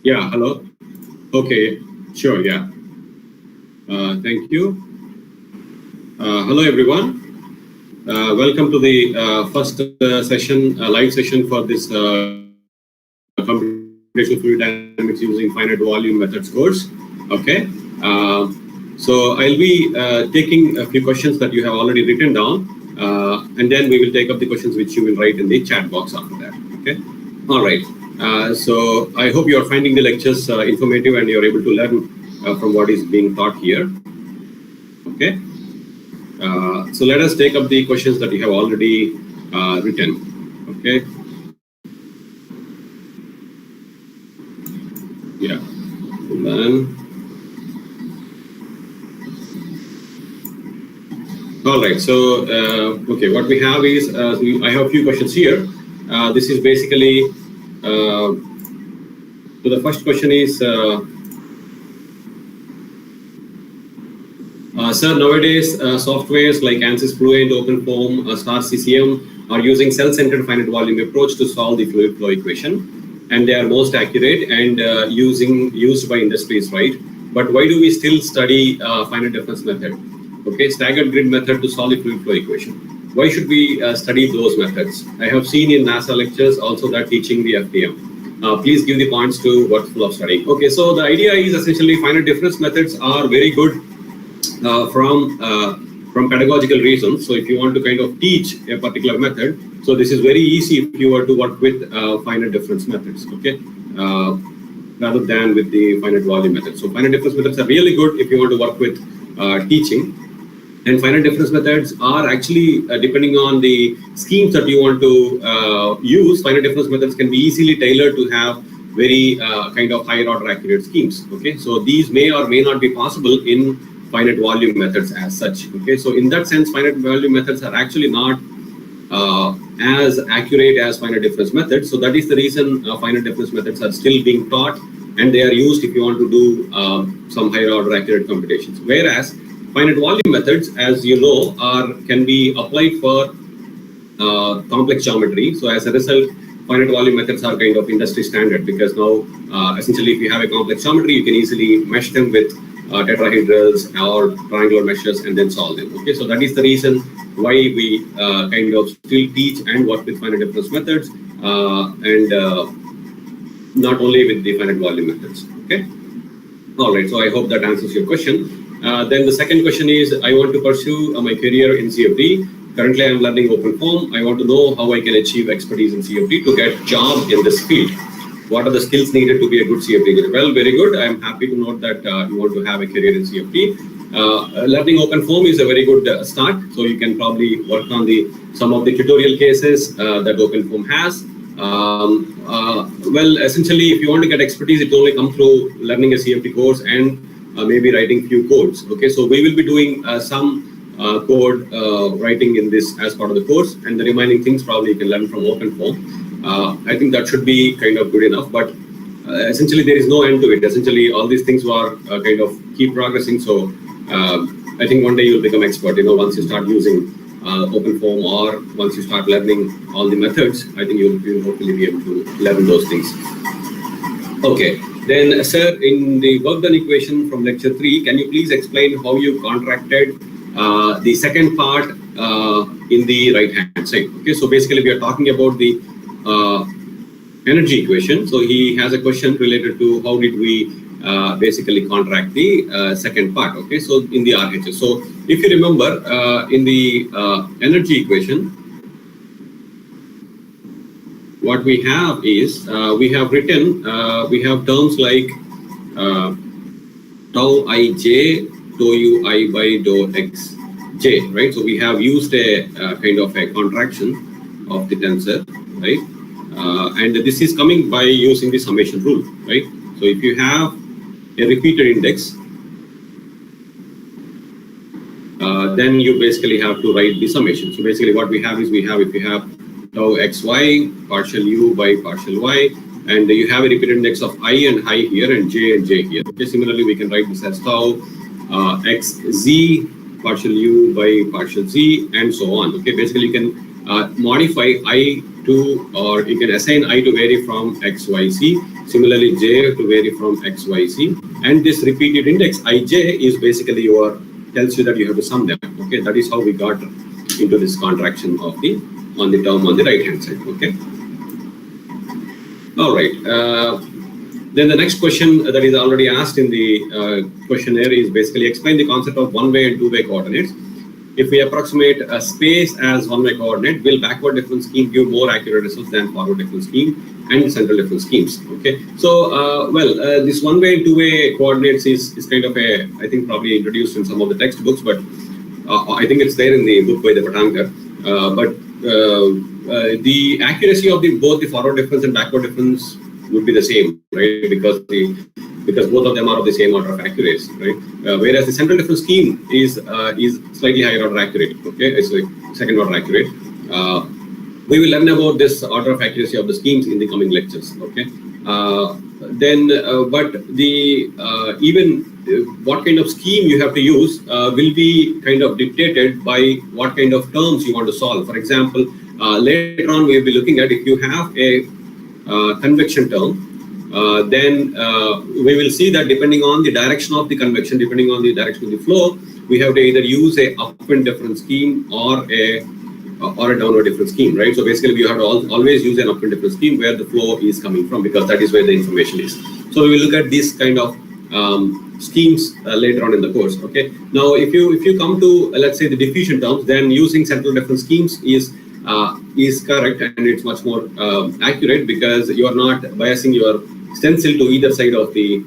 Yeah, hello. Okay, sure, yeah. Thank you. Hello, everyone. Welcome to the first session, live session for this computational fluid dynamics using finite volume methods course. Okay. So I'll be taking a few questions that you have already written down, and then we will take up the questions which you will write in the chat box after that. Okay. All right. So I hope you are finding the lectures informative and you are able to learn from what is being taught here. Okay. So let us take up the questions that you have already written. Okay. Yeah. And then. All right. So okay, what we have is I have a few questions here. This is basically. So the first question is. Sir, nowadays softwares like ANSYS Fluent, OpenFOAM, Star CCM are using cell-centered finite volume approach to solve the fluid flow equation, and they are most accurate and used by industries, right? But why do we still study finite difference method? Okay, staggered grid method to solve the fluid flow equation. Why should we study those methods? I have seen in NASA lectures also that teaching the FTM. Please give the points to worthful of studying. Okay, so the idea is essentially finite difference methods are very good from pedagogical reasons. So if you want to kind of teach a particular method, so this is very easy if you were to work with finite difference methods, okay, rather than with the finite volume method. So finite difference methods are really good if you want to work with teaching. And finite difference methods are actually, depending on the schemes that you want to use, finite difference methods can be easily tailored to have very kind of higher order accurate schemes. Okay, so these may or may not be possible in finite volume methods as such. Okay, so in that sense, finite volume methods are actually not as accurate as finite difference methods. So that is the reason finite difference methods are still being taught, and they are used if you want to do some higher order accurate computations. Whereas finite volume methods, as you know, can be applied for complex geometry. So as a result, finite volume methods are kind of industry standard, because now essentially if you have a complex geometry, you can easily mesh them with tetrahedrals or triangular meshes and then solve them. Okay, so that is the reason why we kind of still teach and work with finite difference methods and not only with the finite volume methods. Okay. All right. So I hope that answers your question. Then the second question is, I want to pursue my career in CFD. Currently, I am learning OpenFOAM. I want to know how I can achieve expertise in CFD to get job in this field. What are the skills needed to be a good CFD? Well, very good. I'm happy to note that you want to have a career in CFD. Learning OpenFOAM is a very good start. So you can probably work on some of the tutorial cases that OpenFOAM has. Well, essentially, if you want to get expertise, it only comes through learning a CFD course and maybe writing few codes. Okay, so we will be doing some code writing in this as part of the course, and the remaining things probably you can learn from OpenFOAM. I think that should be kind of good enough, but essentially there is no end to it. Essentially, all these things are kind of keep progressing. So I think one day you'll become expert. Once you start using OpenFOAM, or once you start learning all the methods, I think you'll hopefully be able to learn those things. Okay. Then, sir, in the work done equation from lecture 3, can you please explain how you contracted the second part in the right hand side? Okay, so basically we are talking about the energy equation. So he has a question related to how did we basically contract the second part. Okay, so in the RHS. So if you remember in the energy equation, what we have is we have written we have terms like tau ij dou ui by dou xj, right? So we have used a kind of a contraction of the tensor, right? And this is coming by using the summation rule, right? So if you have a repeated index, then you basically have to write the summation. So basically what we have is if you have tau xy partial u by partial y, and you have a repeated index of I and I here and j here. Okay, similarly we can write this as tau xz partial u by partial z and so on. Okay, basically you can modify I to, or you can assign I to vary from XYZ. Similarly, J to vary from XYZ. And this repeated index IJ is basically tells you that you have to sum them. Okay, that is how we got into this contraction of on the term on the right hand side. Okay. All right. Then the next question that is already asked in the questionnaire is basically explain the concept of one-way and two-way coordinates. If we approximate a space as one-way coordinate, will backward difference scheme give more accurate results than forward difference scheme and central difference schemes? Okay. So, this one-way and two-way coordinates is kind of I think probably introduced in some of the textbooks, but I think it's there in the book by the Patankar. The accuracy of both the forward difference and backward difference would be the same, right? Because both of them are of the same order of accuracy, right? Whereas the central difference scheme is slightly higher order accurate. Okay, it's like second order accurate. We will learn about this order of accuracy of the schemes in the coming lectures. Okay, but even what kind of scheme you have to use will be kind of dictated by what kind of terms you want to solve. For example, later on we will be looking at if you have a convection term, then we will see that depending on the direction of the convection, depending on the direction of the flow, we have to either use a upwind difference scheme or a downward difference scheme, right? So basically, we have to always use an upwind difference scheme where the flow is coming from, because that is where the information is. So we will look at these kind of schemes later on in the course. Okay. Now, if you come to let's say the diffusion terms, then using central difference schemes is correct, and it's much more accurate because you are not biasing your stencil to either side of the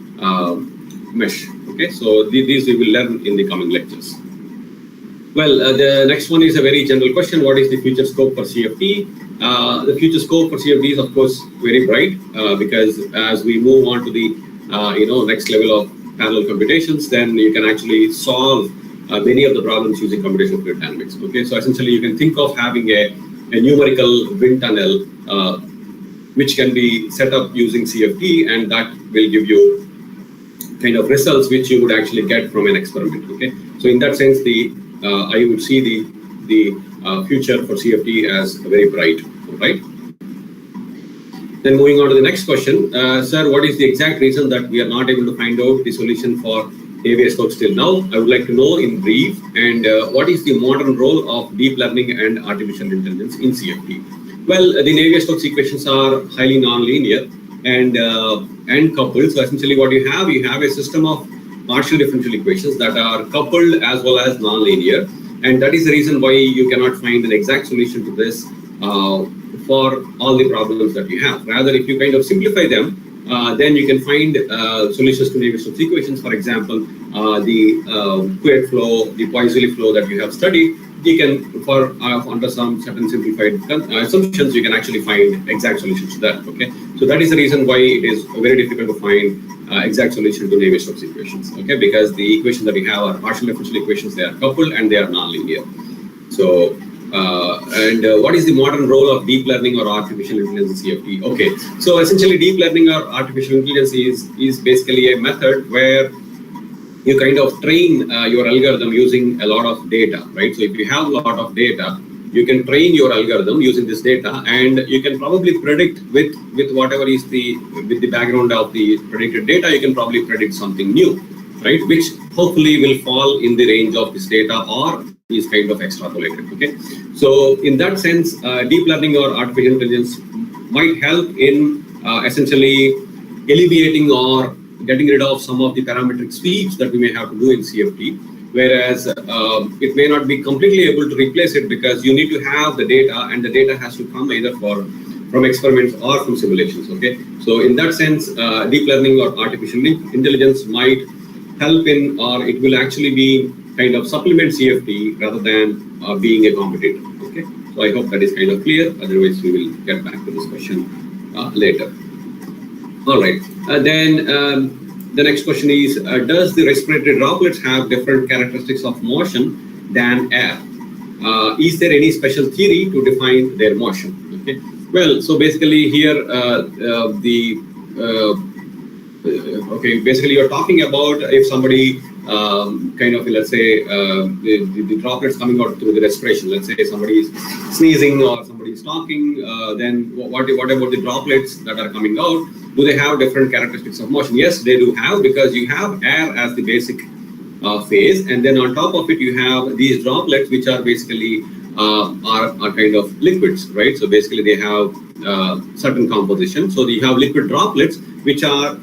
mesh. Okay, so these we will learn in the coming lectures. Well, the next one is a very general question. What is the future scope for CFT? The future scope for CFT is of course very bright because as we move on to the next level of parallel computations, then you can actually solve many of the problems using computational fluid dynamics. Okay, so essentially you can think of having a numerical wind tunnel which can be set up using CFT, and that will give you kind of results which you would actually get from an experiment. Okay, so in that sense, I would see the future for CFT as very bright. Right. Then moving on to the next question, sir, what is the exact reason that we are not able to find out the solution for Navier-Stokes till now? I would like to know in brief, and what is the modern role of deep learning and artificial intelligence in CFT? Well, the Navier-Stokes equations are highly nonlinear and coupled. So essentially, what you have a system of partial differential equations that are coupled as well as nonlinear, and that is the reason why you cannot find an exact solution to this for all the problems that you have. Rather, if you kind of simplify them, then you can find solutions to Navier-Stokes equations. For example, the Couette flow, the Poiseuille flow that you have studied, you can, under some certain simplified assumptions, you can actually find exact solutions to that. Okay, so that is the reason why it is very difficult to find exact solution to Navier-Stokes equations. Okay, because the equations that we have are partial differential equations; they are coupled and they are nonlinear. So. What is the modern role of deep learning or artificial intelligence in CFT? Okay, so essentially deep learning or artificial intelligence is basically a method where you kind of train your algorithm using a lot of data, right? So if you have a lot of data, you can train your algorithm using this data, and you can probably predict with whatever is with the background of the predicted data, you can probably predict something new, right? Which hopefully will fall in the range of this data or is kind of extrapolated. Okay, so in that sense, deep learning or artificial intelligence might help in essentially alleviating or getting rid of some of the parametric sweeps that we may have to do in CFT, whereas it may not be completely able to replace it because you need to have the data, and the data has to come either from experiments or from simulations. Okay, so in that sense, deep learning or artificial intelligence might help in, or it will actually be kind of supplement CFT rather than being a competitor. Okay, so I hope that is kind of clear. Otherwise, we will get back to this question later. All right. Then the next question is: does the respiratory droplets have different characteristics of motion than air? Is there any special theory to define their motion? Okay. Well, so basically here basically you're talking about if somebody kind of, let's say, the droplets coming out through the respiration. Let's say somebody is sneezing or somebody is talking, then what about the droplets that are coming out? Do they have different characteristics of motion? Yes, they do have, because you have air as the basic phase, and then on top of it you have these droplets, which are basically are kind of liquids, right? So basically they have certain composition. So you have liquid droplets which are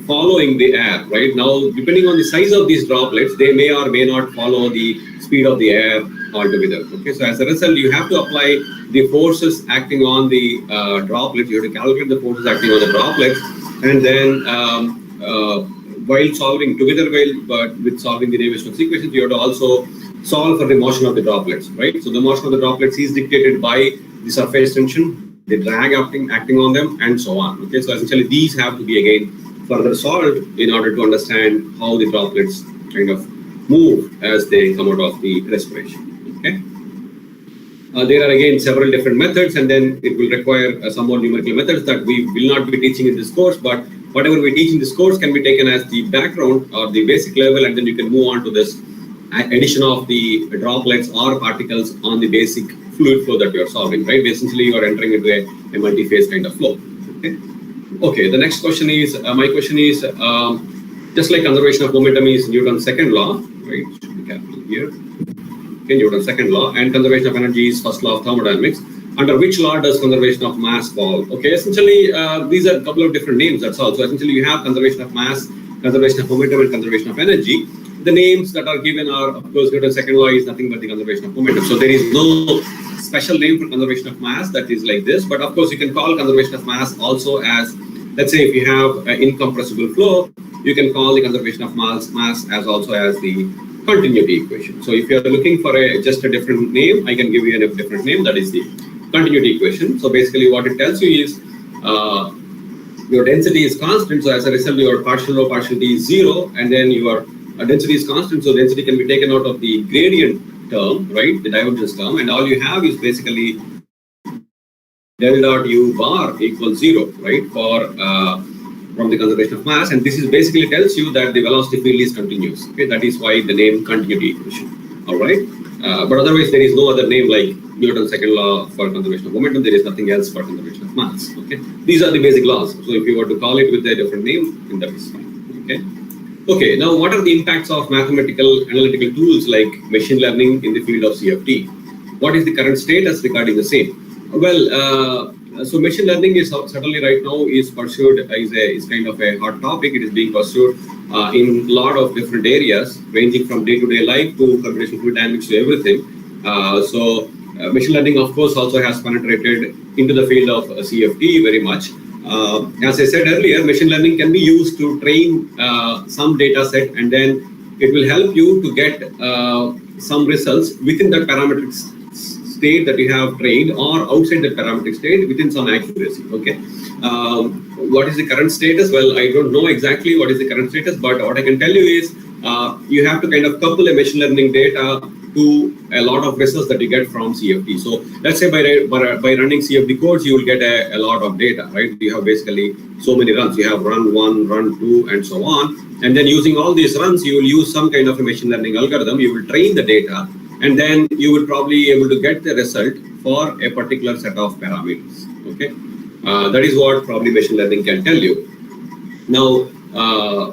following the air, right? Now, depending on the size of these droplets, they may or may not follow the speed of the air altogether. Okay, so as a result, you have to apply the forces acting on the droplets. You have to calculate the forces acting on the droplets, and then while solving together, with solving the Navier-Stokes equations, you have to also solve for the motion of the droplets, right? So the motion of the droplets is dictated by the surface tension, the drag acting on them, and so on. Okay, so essentially these have to be again further solved in order to understand how the droplets kind of move as they come out of the respiration. Okay. There are again several different methods, and then it will require some more numerical methods that we will not be teaching in this course, but whatever we teach in this course can be taken as the background or the basic level, and then you can move on to this addition of the droplets or particles on the basic fluid flow that you are solving, right? Essentially, you are entering into a multi-phase kind of flow. Okay. Okay. The next question is, my question is, just like conservation of momentum is Newton's second law, right? Should be careful here. Okay, Newton's second law, and conservation of energy is first law of thermodynamics. Under which law does conservation of mass fall? Okay, essentially, these are a couple of different names, that's all. So essentially, you have conservation of mass, conservation of momentum, and conservation of energy. The names that are given are, of course, Newton's second law is nothing but the conservation of momentum. So there is no special name for conservation of mass that is like this. But of course, you can call conservation of mass also as, let's say, if you have an incompressible flow, you can call the conservation of mass as also as the continuity equation. So if you are looking for just a different name, I can give you a different name, that is the continuity equation. So basically what it tells you is your density is constant, so as a result your partial rho partial t is 0, and then your density is constant, so density can be taken out of the gradient term, right, the divergence term, and all you have is basically del dot u bar equals 0, right, for from the conservation of mass, and this is basically tells you that the velocity field is continuous. Okay, that is why the name continuity equation. All right, but otherwise there is no other name like Newton's second law for conservation of momentum. There is nothing else for conservation of mass. Okay, these are the basic laws. So if you were to call it with a different name, then that is fine. Okay. Okay. Now, what are the impacts of mathematical analytical tools like machine learning in the field of CFD? What is the current status regarding the same? Well, so machine learning is certainly right now is pursued is kind of a hot topic. It is being pursued in a lot of different areas, ranging from day-to-day life to computational fluid dynamics to everything. Machine learning, of course, also has penetrated into the field of CFD very much. As I said earlier, machine learning can be used to train some data set, and then it will help you to get some results within that parametric state that you have trained, or outside the parametric state within some accuracy. Okay. What is the current status? Well, I don't know exactly what is the current status, but what I can tell you is you have to kind of couple a machine learning data to a lot of results that you get from CFD. So let's say by running CFD codes, you will get a lot of data, right? You have basically so many runs. You have run 1, run 2, and so on. And then using all these runs, you will use some kind of a machine learning algorithm. You will train the data, and then you will probably be able to get the result for a particular set of parameters. Okay, that is what probably machine learning can tell you. Now,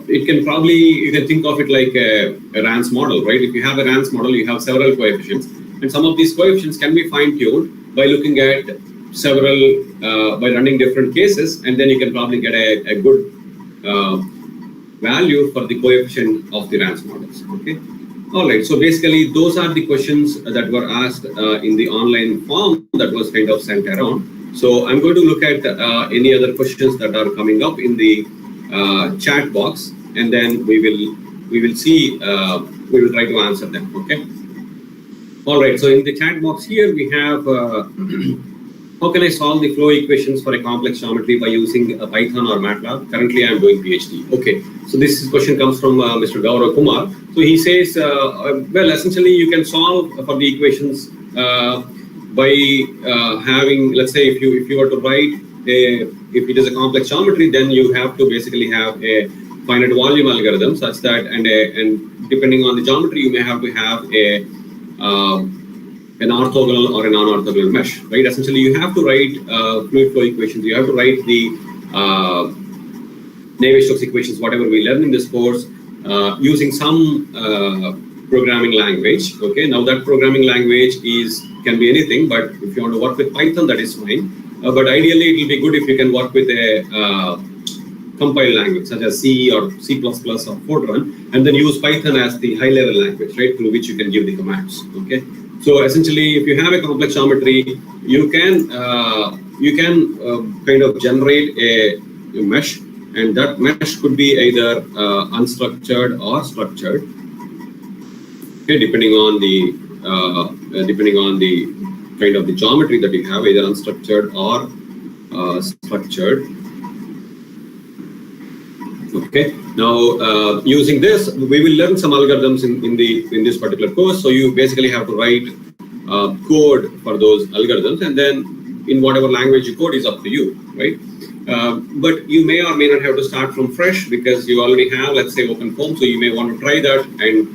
it can probably, you can think of it like a RANS model, right? If you have a RANS model, you have several coefficients, and some of these coefficients can be fine-tuned by looking at several, by running different cases, and then you can probably get a good value for the coefficient of the RANS models. Okay. All right. So basically, those are the questions that were asked in the online form that was kind of sent around. So I'm going to look at any other questions that are coming up in the chat box, and then we will see, we will try to answer them. Okay. All right. So in the chat box here we have how can I solve the flow equations for a complex geometry by using Python or MATLAB? Currently I am doing PhD. Okay. So this question comes from Mr. Gaurav Kumar. So he says, well, essentially you can solve for the equations by having, let's say, if you were to write if it is a complex geometry, then you have to basically have a finite volume algorithm such that, and depending on the geometry, you may have to have an orthogonal or a non-orthogonal mesh, right? Essentially, you have to write fluid flow equations. You have to write the Navier-Stokes equations, whatever we learn in this course, using some programming language. Okay, now that programming language can be anything, but if you want to work with Python, that is fine. But ideally, it will be good if you can work with a compiled language such as C or C++ or Fortran, and then use Python as the high-level language, right, through which you can give the commands. Okay, so essentially, if you have a complex geometry, you can kind of generate a mesh, and that mesh could be either unstructured or structured. Okay, depending on the kind of the geometry that you have, either unstructured or structured. Okay. Now, using this, we will learn some algorithms in this particular course. So you basically have to write code for those algorithms, and then in whatever language you code is up to you, right? But you may or may not have to start from fresh because you already have, let's say, OpenFOAM. So you may want to try that and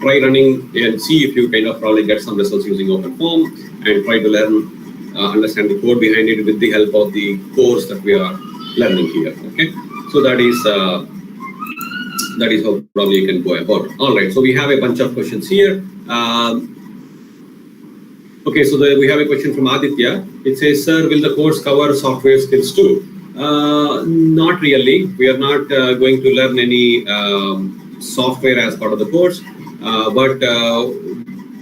try running and see if you kind of probably get some results using OpenFOAM, and try to learn, understand the code behind it with the help of the course that we are learning here. Okay, so that is how probably you can go about. All right, so we have a bunch of questions here. Okay, so we have a question from Aditya. It says, "Sir, will the course cover software skills too?" Not really. We are not going to learn any software as part of the course. But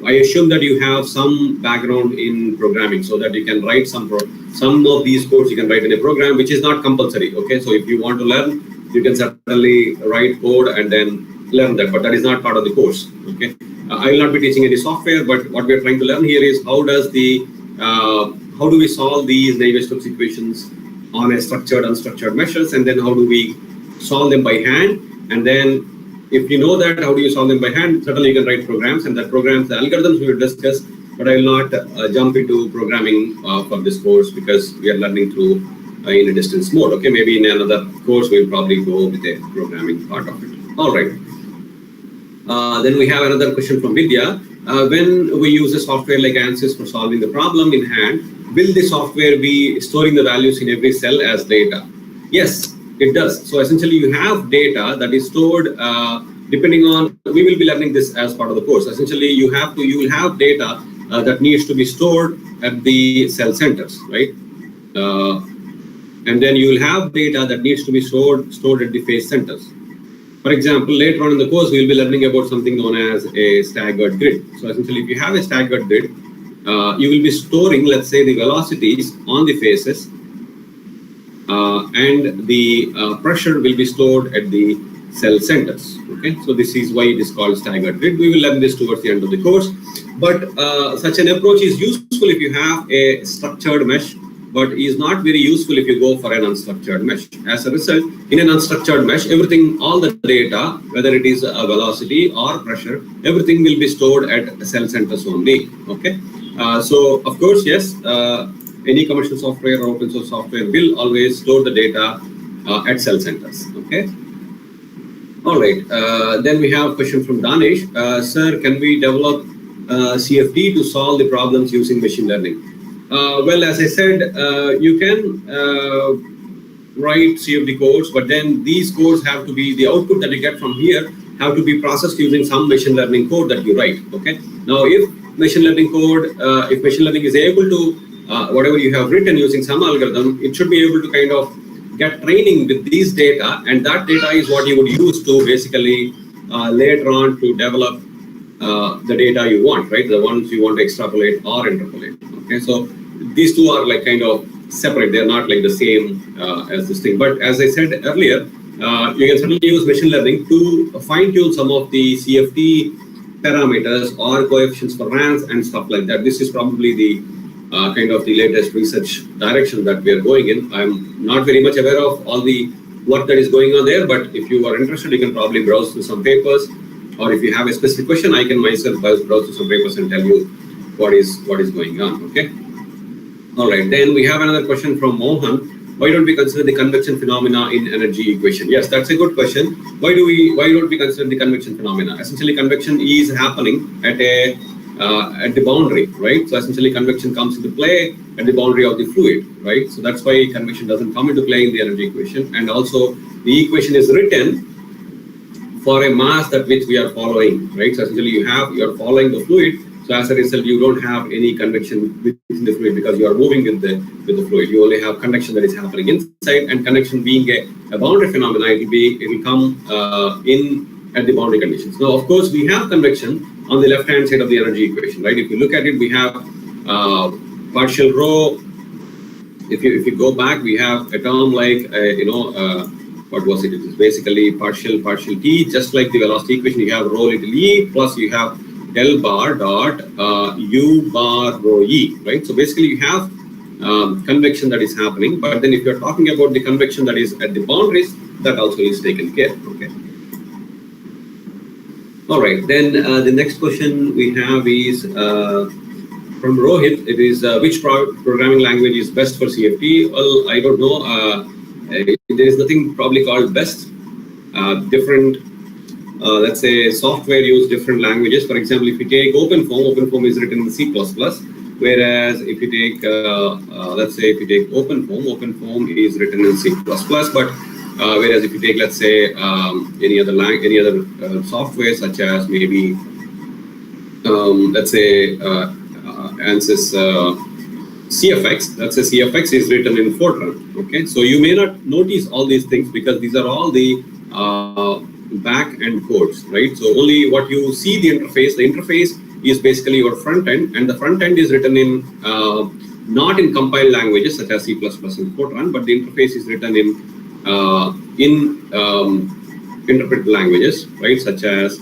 I assume that you have some background in programming, so that you can write some of these codes you can write in a program, which is not compulsory. Okay, so if you want to learn, you can certainly write code and then learn that, but that is not part of the course. Okay, I will not be teaching any software, but what we are trying to learn here is how do we solve these Navier-Stokes equations on a structured, unstructured meshes, and then how do we solve them by hand, and then if you know that, how do you solve them by hand? Certainly you can write programs, and the algorithms we will discuss, but I will not jump into programming for this course because we are learning through in a distance mode. Okay, maybe in another course we'll probably go with a programming part of it. All right. Then we have another question from Vidya. When we use a software like ANSYS for solving the problem in hand, will the software be storing the values in every cell as data? Yes, it does. So essentially you have data that is stored depending on, we will be learning this as part of the course. Essentially you will have data that needs to be stored at the cell centers, right? And then you will have data that needs to be stored at the phase centers. For example, later on in the course, we will be learning about something known as a staggered grid. So essentially, if you have a staggered grid, you will be storing, let's say, the velocities on the phases, and the pressure will be stored at the cell centers. Okay, so this is why it is called staggered grid. We will learn this towards the end of the course. But such an approach is useful if you have a structured mesh, but is not very useful if you go for an unstructured mesh. As a result, in an unstructured mesh, everything, all the data, whether it is a velocity or pressure, everything will be stored at cell centers only. Okay, so of course, yes, any commercial software or open source software will always store the data at cell centers. Okay. All right. Then we have a question from Danish. Sir, can we develop CFD to solve the problems using machine learning? Well, as I said, you can write CFD codes, but then these codes have to be, the output that you get from here have to be processed using some machine learning code that you write. Okay. Now, if machine learning code, if machine learning is able to, whatever you have written using some algorithm, it should be able to kind of get training with these data, and that data is what you would use to basically later on to develop the data you want, right? The ones you want to extrapolate or interpolate. Okay, so these two are like kind of separate. They're not like the same as this thing. But as I said earlier, you can certainly use machine learning to fine-tune some of the CFD parameters or coefficients for RANs and stuff like that. This is probably the kind of the latest research direction that we are going in. I'm not very much aware of all the work that is going on there, but if you are interested, you can probably browse through some papers, or if you have a specific question, I can myself browse through some papers and tell you what is going on. Okay. All right. Then we have another question from Mohan. why don't we consider the convection phenomena in energy equation? Yes, that's a good question. Why don't we consider the convection phenomena? Essentially, convection is happening at the boundary, right? So essentially, convection comes into play at the boundary of the fluid, right? So that's why convection doesn't come into play in the energy equation. And also, the equation is written for a mass that which we are following, right? So essentially, you're following the fluid. So as a result, you don't have any convection within the fluid because you are moving with the fluid. You only have convection that is happening inside, and convection being a boundary phenomena, it will come in at the boundary conditions. Now, of course, we have convection on the left-hand side of the energy equation, right? If you look at it, we have partial rho. If you go back, we have a term like what was it? It is basically partial T, just like the velocity equation. You have rho little e plus you have L bar dot U bar rho e, right? So basically you have convection that is happening, but then if you're talking about the convection that is at the boundaries, that also is taken care of, okay? All right, then the next question we have is from Rohit. It is which programming language is best for CFD? Well, I don't know. There is nothing probably called best. Different let's say software use different languages. For example, if you take OpenFOAM is written in C++, whereas if you take, let's say if you take OpenFOAM is written in C++, but whereas if you take, let's say, any other software such as maybe, let's say, ANSYS CFX, let's say CFX is written in Fortran, okay? So you may not notice all these things because these are all the back-end codes, right? So only what you see the interface is basically your front end, and the front end is written in not in compiled languages such as C++ and Fortran, but the interface is written in interpreted languages, right? Such as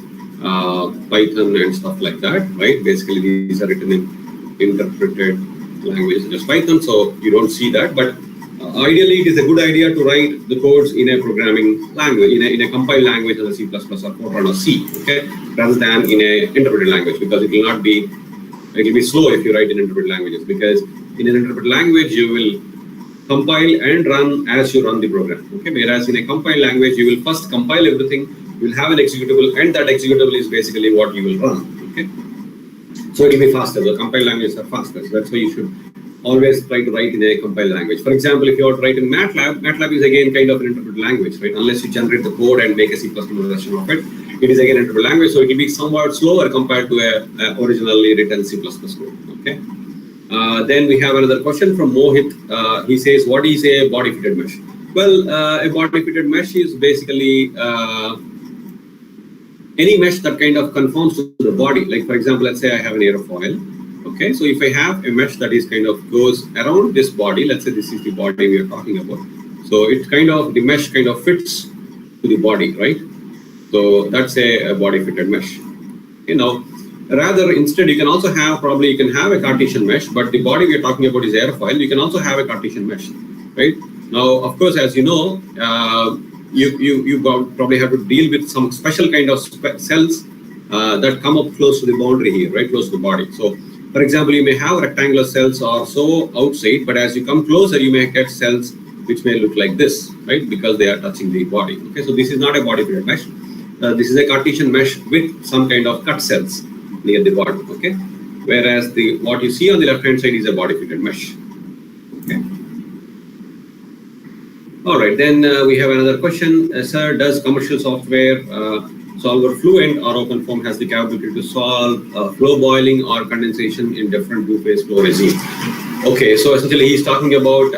Python and stuff like that, right? Basically, these are written in interpreted languages such as Python, so you don't see that, but ideally, it is a good idea to write the codes in a programming language, in a compiled language as a C++ or Fortran or C, okay, rather than in a interpreted language, because it will be slow if you write in interpreted languages, because in an interpreted language, you will compile and run as you run the program, okay, whereas in a compiled language, you will first compile everything, you will have an executable, and that executable is basically what you will run, okay. So it will be faster. The compiled languages are faster, so that's why you should always try to write in a compiled language. For example, if you are to write in MATLAB is again kind of an interpreted language, right? Unless you generate the code and make a C++ version of it, it is again an interpreted language, so it will be somewhat slower compared to a originally written C++ code, okay? Then we have another question from Mohit. He says, what is a body-fitted mesh? Well, a body-fitted mesh is basically any mesh that kind of conforms to the body. Like, for example, let's say I have an aerofoil. Okay, so if I have a mesh that is kind of goes around this body, let's say this is the body we are talking about. So it the mesh kind of fits to the body, right? So that's a body fitted mesh. You know, rather instead you can also have, you can have a Cartesian mesh, but the body we are talking about is airfoil. You can also have a Cartesian mesh, right? Now, of course, as you know, you probably have to deal with some special kind of cells that come up close to the boundary here, right, close to the body. So, for example, you may have rectangular cells or so outside, but as you come closer, you may get cells which may look like this, right, because they are touching the body. Okay, so this is not a body-fitted mesh. This is a Cartesian mesh with some kind of cut cells near the body. Okay, whereas what you see on the left-hand side is a body-fitted mesh. Okay. All right, then we have another question. Sir, does commercial software solver Fluent or OpenFOAM has the capability to solve flow boiling or condensation in different two-phase flow regime? Okay, so essentially he's talking about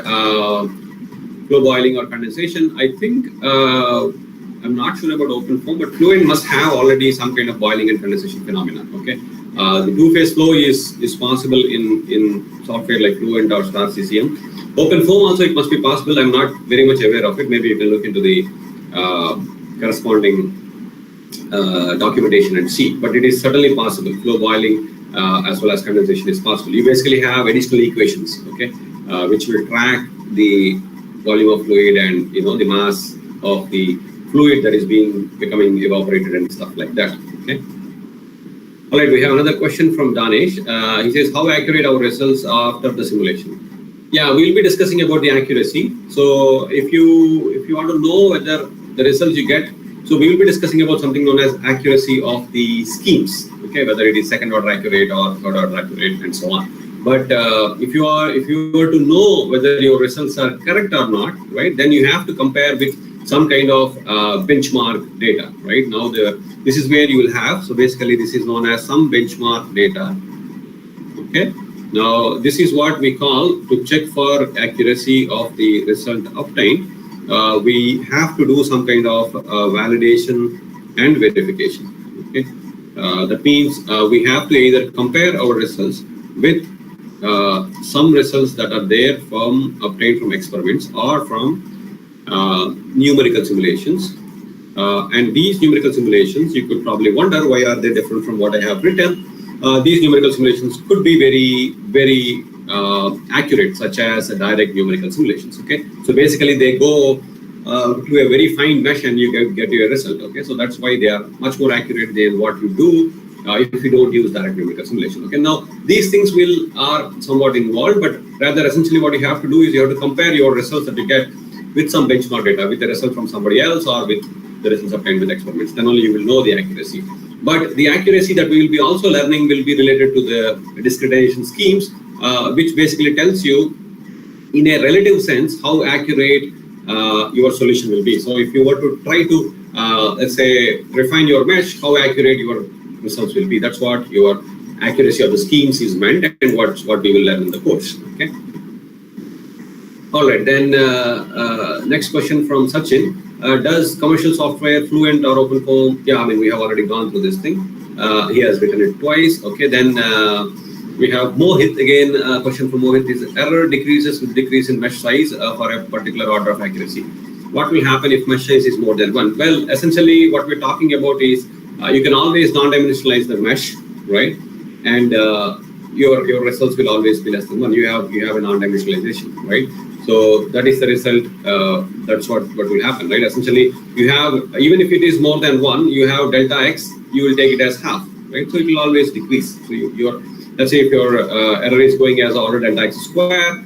flow boiling or condensation. I think, I'm not sure about OpenFOAM, but Fluent must have already some kind of boiling and condensation phenomena, okay? The two-phase flow is possible in software like Fluent or Star CCM. OpenFOAM also, it must be possible. I'm not very much aware of it. Maybe you can look into the corresponding documentation and see, but it is certainly possible. Flow boiling as well as condensation is possible. You basically have additional equations, okay, which will track the volume of fluid and the mass of the fluid that is becoming evaporated and stuff like that. Okay. All right, we have another question from Danesh. He says, how accurate our results after the simulation? Yeah, we'll be discussing about the accuracy. So if you want to know whether the results you get, so we will be discussing about something known as accuracy of the schemes. Okay, whether it is second order accurate or third order accurate and so on. But if you were to know whether your results are correct or not, right, then you have to compare with some kind of benchmark data, right? Now this is where you will have. So basically, this is known as some benchmark data. Okay. Now, this is what we call to check for accuracy of the result obtained. We have to do some kind of validation and verification. Okay, that means we have to either compare our results with some results that are there from obtained from experiments or from numerical simulations. And these numerical simulations, you could probably wonder why are they different from what I have written. These numerical simulations could be very accurate, such as direct numerical simulations. Okay, so basically they go to a very fine mesh and you get your result. Okay, so that's why they are much more accurate than what you do if you don't use direct numerical simulation. Okay, now these things are somewhat involved, but rather essentially what you have to do is you have to compare your results that you get with some benchmark data, with the result from somebody else or with the results obtained with experiments. Then only you will know the accuracy. But the accuracy that we will be also learning will be related to the discretization schemes, which basically tells you, in a relative sense, how accurate your solution will be. So if you were to try to, let's say, refine your mesh, how accurate your results will be. That's what your accuracy of the schemes is meant, and what we will learn in the course. Okay. All right. Then next question from Sachin. Does commercial software Fluent or OpenFOAM? Yeah, I mean, we have already gone through this thing. He has written it twice. Okay, then we have Mohit. Again, question from Mohit is, error decreases with decrease in mesh size for a particular order of accuracy. What will happen if mesh size is more than 1? Well, essentially what we're talking about is you can always non-dimensionalize the mesh, right? And your results will always be less than 1. You have a non-dimensionalization, right? So that is the result. That's what will happen, right? Essentially, you have, even if it is more than 1, you have delta x, you will take it as half, right? So it will always decrease. So let's say if your error is going as order delta x square,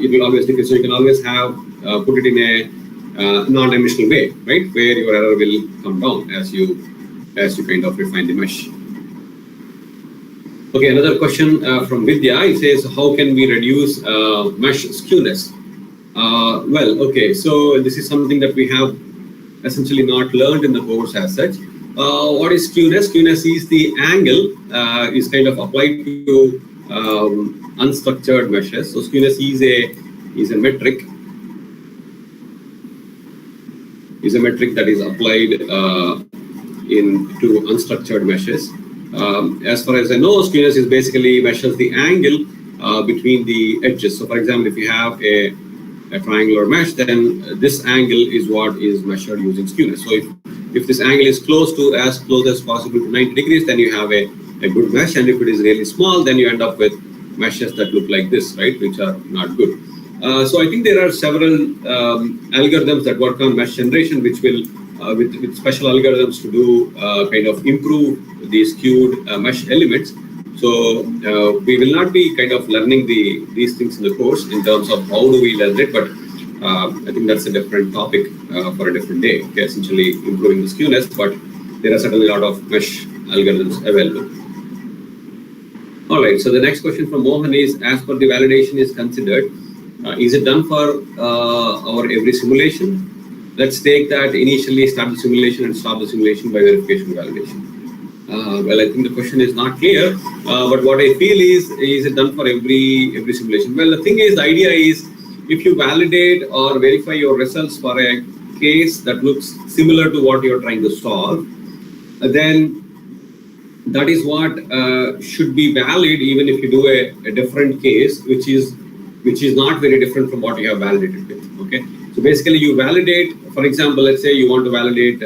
it will always decrease. So you can always have put it in a non-dimensional way, right? Where your error will come down as you kind of refine the mesh. Okay, another question from Vidya. It says, how can we reduce mesh skewness? Well, okay, so this is something that we have essentially not learned in the course as such. What is skewness? Skewness is the angle is kind of applied to unstructured meshes. So skewness is a metric. Is a metric that is applied to unstructured meshes. As far as I know, skewness is basically measures the angle between the edges. So, for example, if you have a triangular mesh, then this angle is what is measured using skewness. So, if this angle is as close as possible to 90 degrees, then you have a good mesh. And if it is really small, then you end up with meshes that look like this, right, which are not good. So, I think there are several algorithms that work on mesh generation, which will with special algorithms to do kind of improve the skewed mesh elements. So we will not be kind of learning these things in the course in terms of how do we learn it, but I think that's a different topic for a different day. Okay, essentially improving the skewness, but there are certainly a lot of mesh algorithms available. All right, so the next question from Mohan is, as per the validation is considered, is it done for our every simulation? Let's take that initially start the simulation and stop the simulation by verification validation. Well, I think the question is not clear, but what I feel is it done for every simulation? Well, the thing is, the idea is, if you validate or verify your results for a case that looks similar to what you're trying to solve, then that is what should be valid, even if you do a different case, which is not very different from what you have validated with. Okay, so basically you validate. For example, let's say you want to validate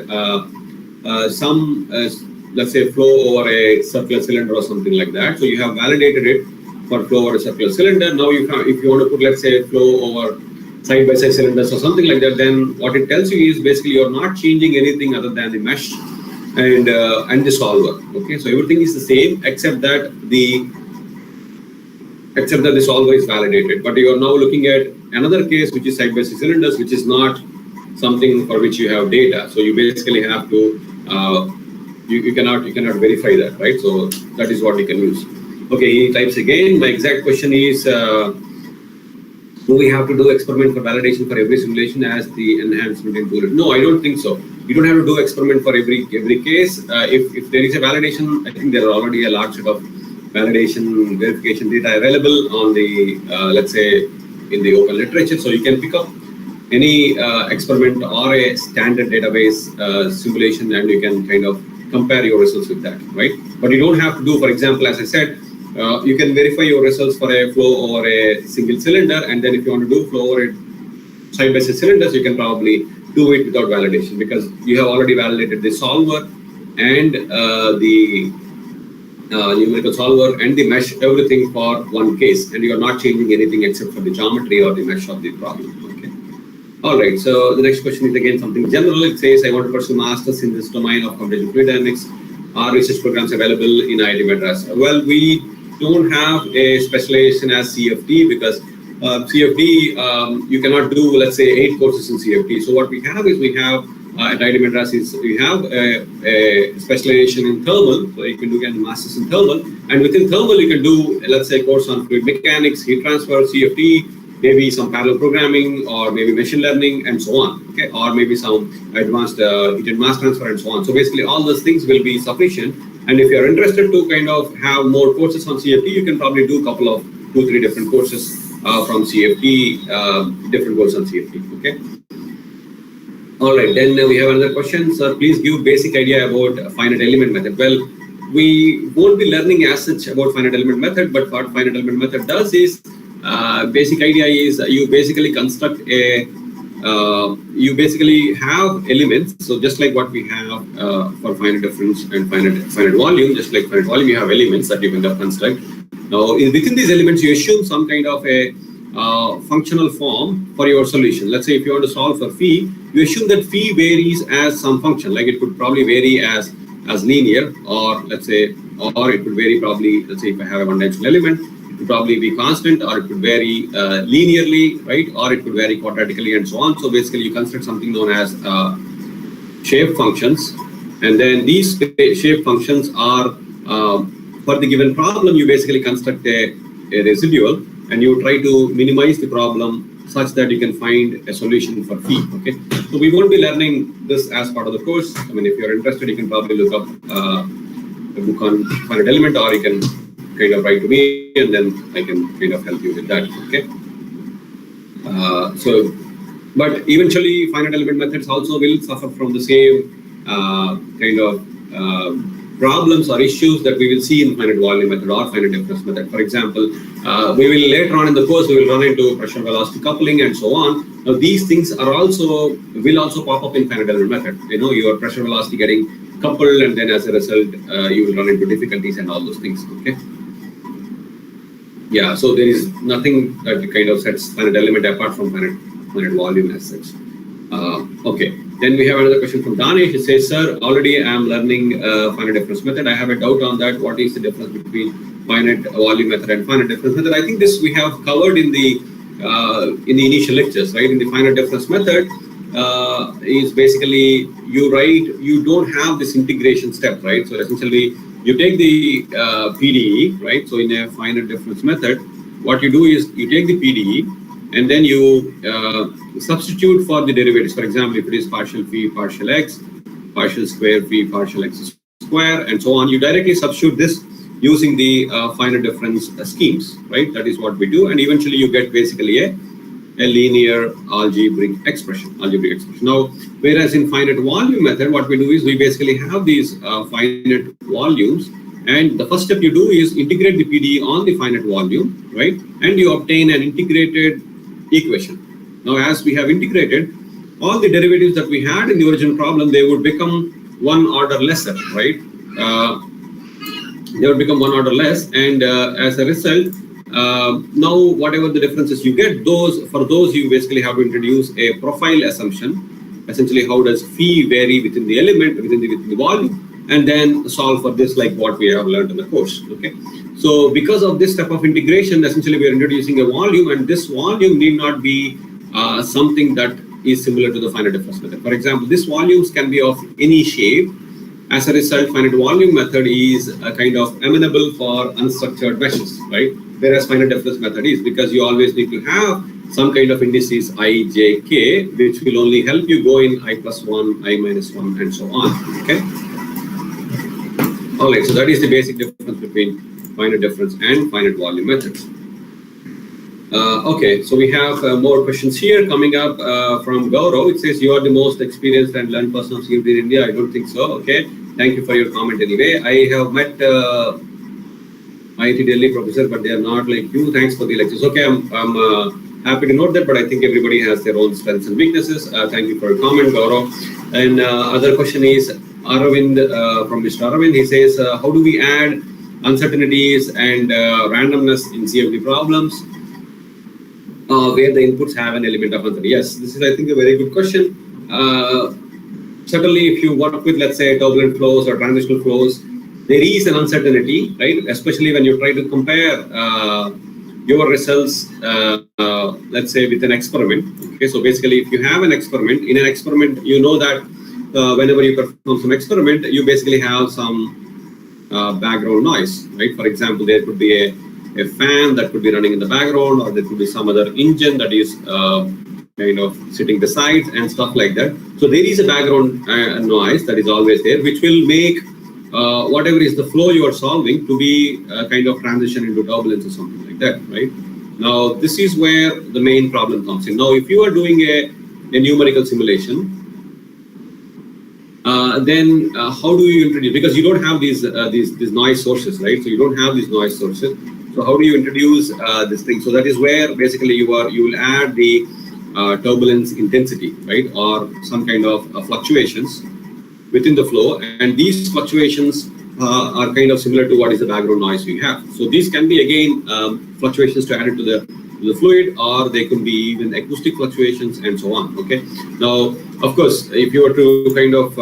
let's say flow over a circular cylinder or something like that. So you have validated it for flow over a circular cylinder. Now if you want to put, let's say, flow over side-by-side cylinders or something like that, then what it tells you is basically you're not changing anything other than the mesh and the solver. Okay, so everything is the same except that the except that the solver is validated. But you are now looking at another case, which is side-by-side cylinders, which is not something for which you have data. So you basically have to, you cannot verify that, right? So that is what you can use. Okay, he types again. My exact question is, do we have to do experiment for validation for every simulation as the enhancement in tool? No, I don't think so. You don't have to do experiment for every case. If there is a validation, I think there are already a large set of validation verification data available on the let's say in the open literature, so you can pick up any experiment or a standard database simulation, and you can kind of compare your results with that, right? But you don't have to do, for example, as I said, you can verify your results for a flow over a single cylinder, and then if you want to do flow over side-by-side cylinders, you can probably do it without validation, because you have already validated the solver and the numerical solver and the mesh, everything for one case, and you are not changing anything except for the geometry or the mesh of the problem. Okay. All right. So the next question is again something general. It says, I want to pursue masters in this domain of computational fluid dynamics. Are research programs available in IIT Madras? Well, we don't have a specialization as CFD, because CFD, you cannot do, let's say, 8 courses in CFD. So what we have is, we have at IIT Madras is, we have a specialization in thermal. So you can do a master's in thermal, and within thermal you can do, let's say, a course on fluid mechanics, heat transfer, CFD, maybe some parallel programming, or maybe machine learning, and so on. Okay, or maybe some advanced heat and mass transfer, and so on. So basically, all those things will be sufficient. And if you are interested to kind of have more courses on CFD, you can probably do a couple of 2-3 different courses from CFD, different courses on CFD. Okay. All right. Then we have another question. Sir, please give basic idea about finite element method. Well, we won't be learning as such about finite element method, but what finite element method does is, basic idea is, you basically construct a, you basically have elements. So just like what we have for finite difference and finite volume, just like finite volume, you have elements that you can construct. Now, within these elements, you assume some kind of a functional form for your solution. Let's say if you want to solve for phi, you assume that phi varies as some function, like it could probably vary as linear, or let's say, or it could vary probably, let's say if I have a one-dimensional element, it could probably be constant, or it could vary linearly, right? Or it could vary quadratically, and so on. So basically, you construct something known as shape functions, and then these shape functions are for the given problem. You basically construct a residual, and you try to minimize the problem such that you can find a solution for phi. Okay, so we won't be learning this as part of the course. I mean, if you're interested, you can probably look up a book on finite element, or you can kind of write to me, and then I can kind of help you with that. Okay. But eventually, finite element methods also will suffer from the same kind of problems or issues that we will see in finite volume method or finite difference method. For example, we will later on in the course, we will run into pressure velocity coupling and so on. Now, these things are will also pop up in finite element method. You know, your pressure velocity getting coupled, and then as a result, you will run into difficulties and all those things. Okay. Yeah, so there is nothing that kind of sets finite element apart from finite volume as such. Okay. Then we have another question from Danish. It says, sir, already I am learning finite difference method. I have a doubt on that. What is the difference between finite volume method and finite difference method? I think this we have covered in the initial lectures, right? In the finite difference method is basically you don't have this integration step, right? So essentially, you take the PDE, right? So in a finite difference method, what you do is you take the PDE, and then you substitute for the derivatives. For example, if it is partial phi, partial x, partial square phi, partial x square, and so on, you directly substitute this using the finite difference schemes, right? That is what we do, and eventually you get basically a linear algebraic expression. Now, whereas in finite volume method, what we do is we basically have these finite volumes, and the first step you do is integrate the PDE on the finite volume, right? And you obtain an integrated equation. Now, as we have integrated, all the derivatives that we had in the original problem, they would become one order lesser, right? They would become one order less, and as a result, now whatever the differences you get, for those you basically have to introduce a profile assumption. Essentially, how does phi vary within the element, within the volume, and then solve for this, like what we have learned in the course. Okay, So because of this type of integration, essentially we are introducing a volume, and this volume need not be something that is similar to the finite difference method. For example, these volumes can be of any shape. As a result, finite volume method is a kind of amenable for unstructured meshes, right? Whereas finite difference method is, because you always need to have some kind of indices I, J, K, which will only help you go in I plus 1, I minus 1, and so on, okay? All right, so that is the basic difference between finite difference and finite volume methods. Okay, so we have more questions here coming up from Gaurav. It says, you are the most experienced and learned person of CFD in India. I don't think so. Okay, thank you for your comment anyway. I have met IIT Delhi professor, but they are not like you. Thanks for the lectures. Okay, I'm happy to note that, but I think everybody has their own strengths and weaknesses. Thank you for your comment, Gaurav. And other question is Aravind, from Mr. Aravind. He says, how do we add uncertainties and randomness in CFD problems? Where the inputs have an element of uncertainty. Yes, this is, I think, a very good question. Certainly, if you work with, let's say, turbulent flows or transitional flows, there is an uncertainty, right? Especially when you try to compare your results, let's say, with an experiment. Okay, so basically, if you have an experiment, in an experiment, you know that whenever you perform some experiment, you basically have some background noise, right? For example, there could be a fan that could be running in the background, or there could be some other engine that is kind of sitting beside and stuff like that. So there is a background noise that is always there, which will make whatever is the flow you are solving to be kind of transition into turbulence or something like that, right? Now, this is where the main problem comes in. Now, if you are doing a numerical simulation, then how do you introduce, because you don't have these noise sources, right? So you don't have these noise sources. So how do you introduce this thing? So that is where basically you will add the turbulence intensity, right, or some kind of fluctuations within the flow, and these fluctuations are kind of similar to what is the background noise you have. So these can be again fluctuations to add it to the fluid, or they can be even acoustic fluctuations and so on. Okay. Now, of course, if you were to kind of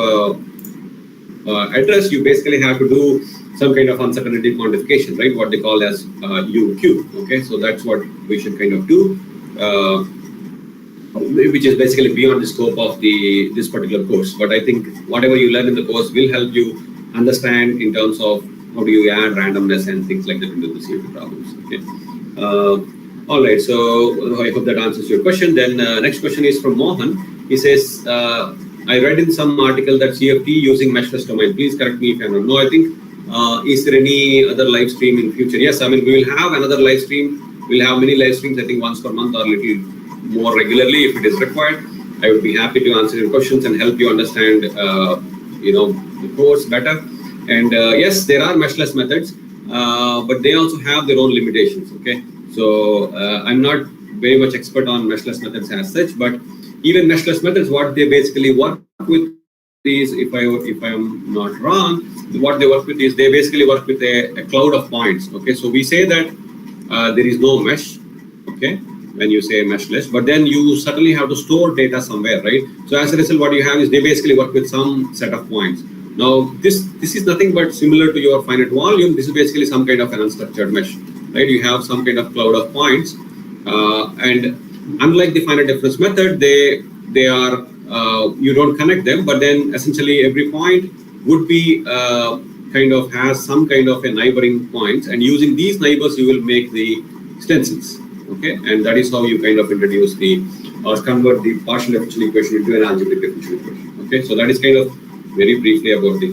address, you basically have to do some kind of uncertainty quantification, right? What they call as UQ. Okay, so that's what we should kind of do, which is basically beyond the scope of this particular course. But I think whatever you learn in the course will help you understand in terms of how do you add randomness and things like that into the CFD problems. Okay. All right. So I hope that answers your question. Then next question is from Mohan. He says, I read in some article that CFD using meshless domain. Please correct me if I'm wrong. No, I think. Is there any other live stream in future? Yes, I mean, we will have another live stream. We'll have many live streams, I think once per month or a little more regularly if it is required. I would be happy to answer your questions and help you understand, the course better. And yes, there are meshless methods, but they also have their own limitations, okay? So I'm not very much expert on meshless methods as such, but even meshless methods, what they basically work with is, if I am not wrong, what they work with is they basically work with a cloud of points. Okay, so we say that there is no mesh, okay, when you say meshless, but then you certainly have to store data somewhere, right? So as a result, what you have is they basically work with some set of points. Now, this is nothing but similar to your finite volume. This is basically some kind of an unstructured mesh, right? You have some kind of cloud of points, and unlike the finite difference method, they are you don't connect them, but then essentially every point would be kind of has some kind of a neighboring points, and using these neighbors you will make the stencils, okay? And that is how you kind of introduce or convert the partial differential equation into an algebraic differential equation, okay? So that is kind of very briefly about the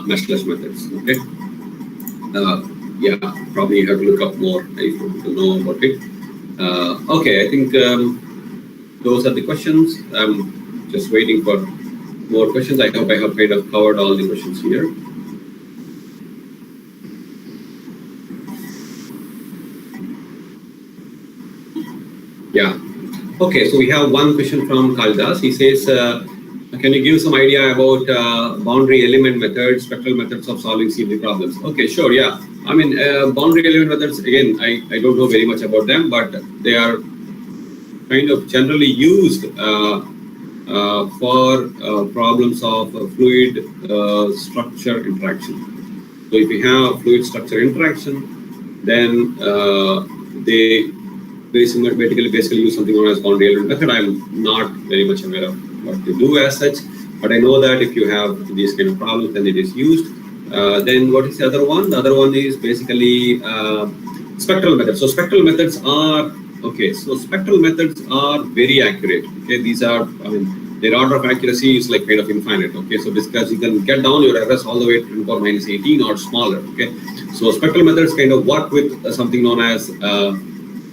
meshless methods, okay? Yeah, probably you have to look up more if you want to know about it. Okay, I think those are the questions. I'm just waiting for more questions. I hope I have kind of covered all the questions here. Yeah. Okay, so we have one question from Kaldas. He says, can you give some idea about boundary element methods, spectral methods of solving CFD problems? Okay, sure, yeah. I mean, boundary element methods, again, I don't know very much about them, but they are kind of generally used for problems of fluid structure interaction. So if you have fluid structure interaction, then they basically use something known as boundary element method. I'm not very much aware of what they do as such, but I know that if you have these kind of problems, then it is used. Then what is the other one? The other one is basically spectral methods. So spectral methods are spectral methods are very accurate. Okay, these are, I mean, their order of accuracy is like kind of infinite. Okay, so because you can get down your errors all the way to 10 power minus 18 or smaller. Okay, so spectral methods kind of work with something known as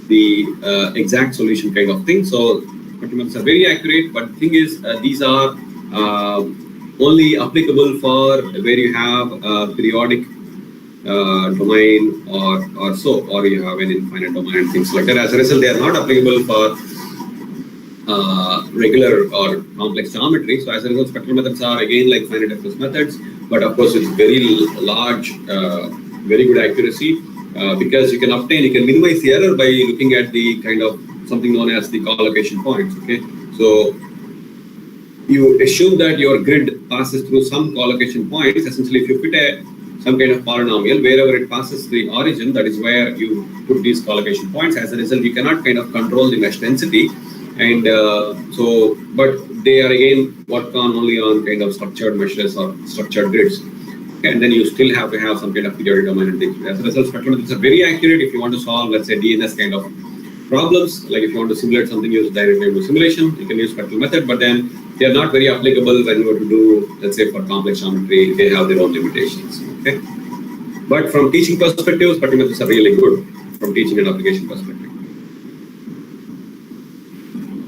the exact solution kind of thing. So spectral methods are very accurate, but the thing is, these are only applicable for where you have a periodic domain or you have an infinite domain and things like that. As a result, they are not applicable for regular or complex geometry. So as a result, spectral methods are again like finite difference methods, but of course it's very large, very good accuracy because you can minimize the error by looking at the kind of something known as the collocation points. Okay, so you assume that your grid passes through some collocation points. Essentially, if you fit some kind of polynomial, wherever it passes the origin, that is where you put these collocation points. As a result, you cannot kind of control the mesh density. And but they are again work on only on kind of structured meshes or structured grids. Okay, and then you still have to have some kind of periodic domain and things. As a result, spectral methods are very accurate if you want to solve, let's say, DNS kind of problems. Like if you want to simulate something, use direct language simulation, you can use spectral method, but then they are not very applicable when you want to do, let's say, for complex geometry. They have their own limitations. Okay, but from teaching perspective, spectral methods are really good from teaching and application perspective.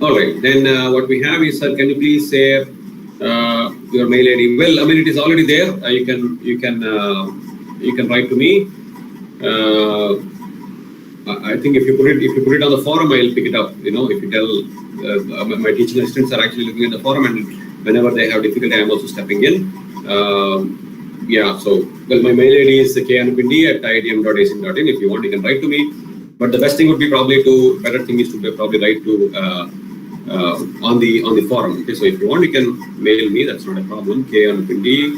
All right, then what we have is, sir, can you please share your mail ID? Well, I mean, it is already there. You can write to me. I think if you put it on the forum, I'll pick it up. You know, if you tell my teaching assistants are actually looking at the forum, and whenever they have difficulty, I'm also stepping in. Yeah. So, well, my mail ID is Anupindi@iitm.ac.in. If you want, you can write to me. But the best thing would be better thing is to probably write to on the forum. Okay, so if you want, you can mail me. That's not a problem. Anupindi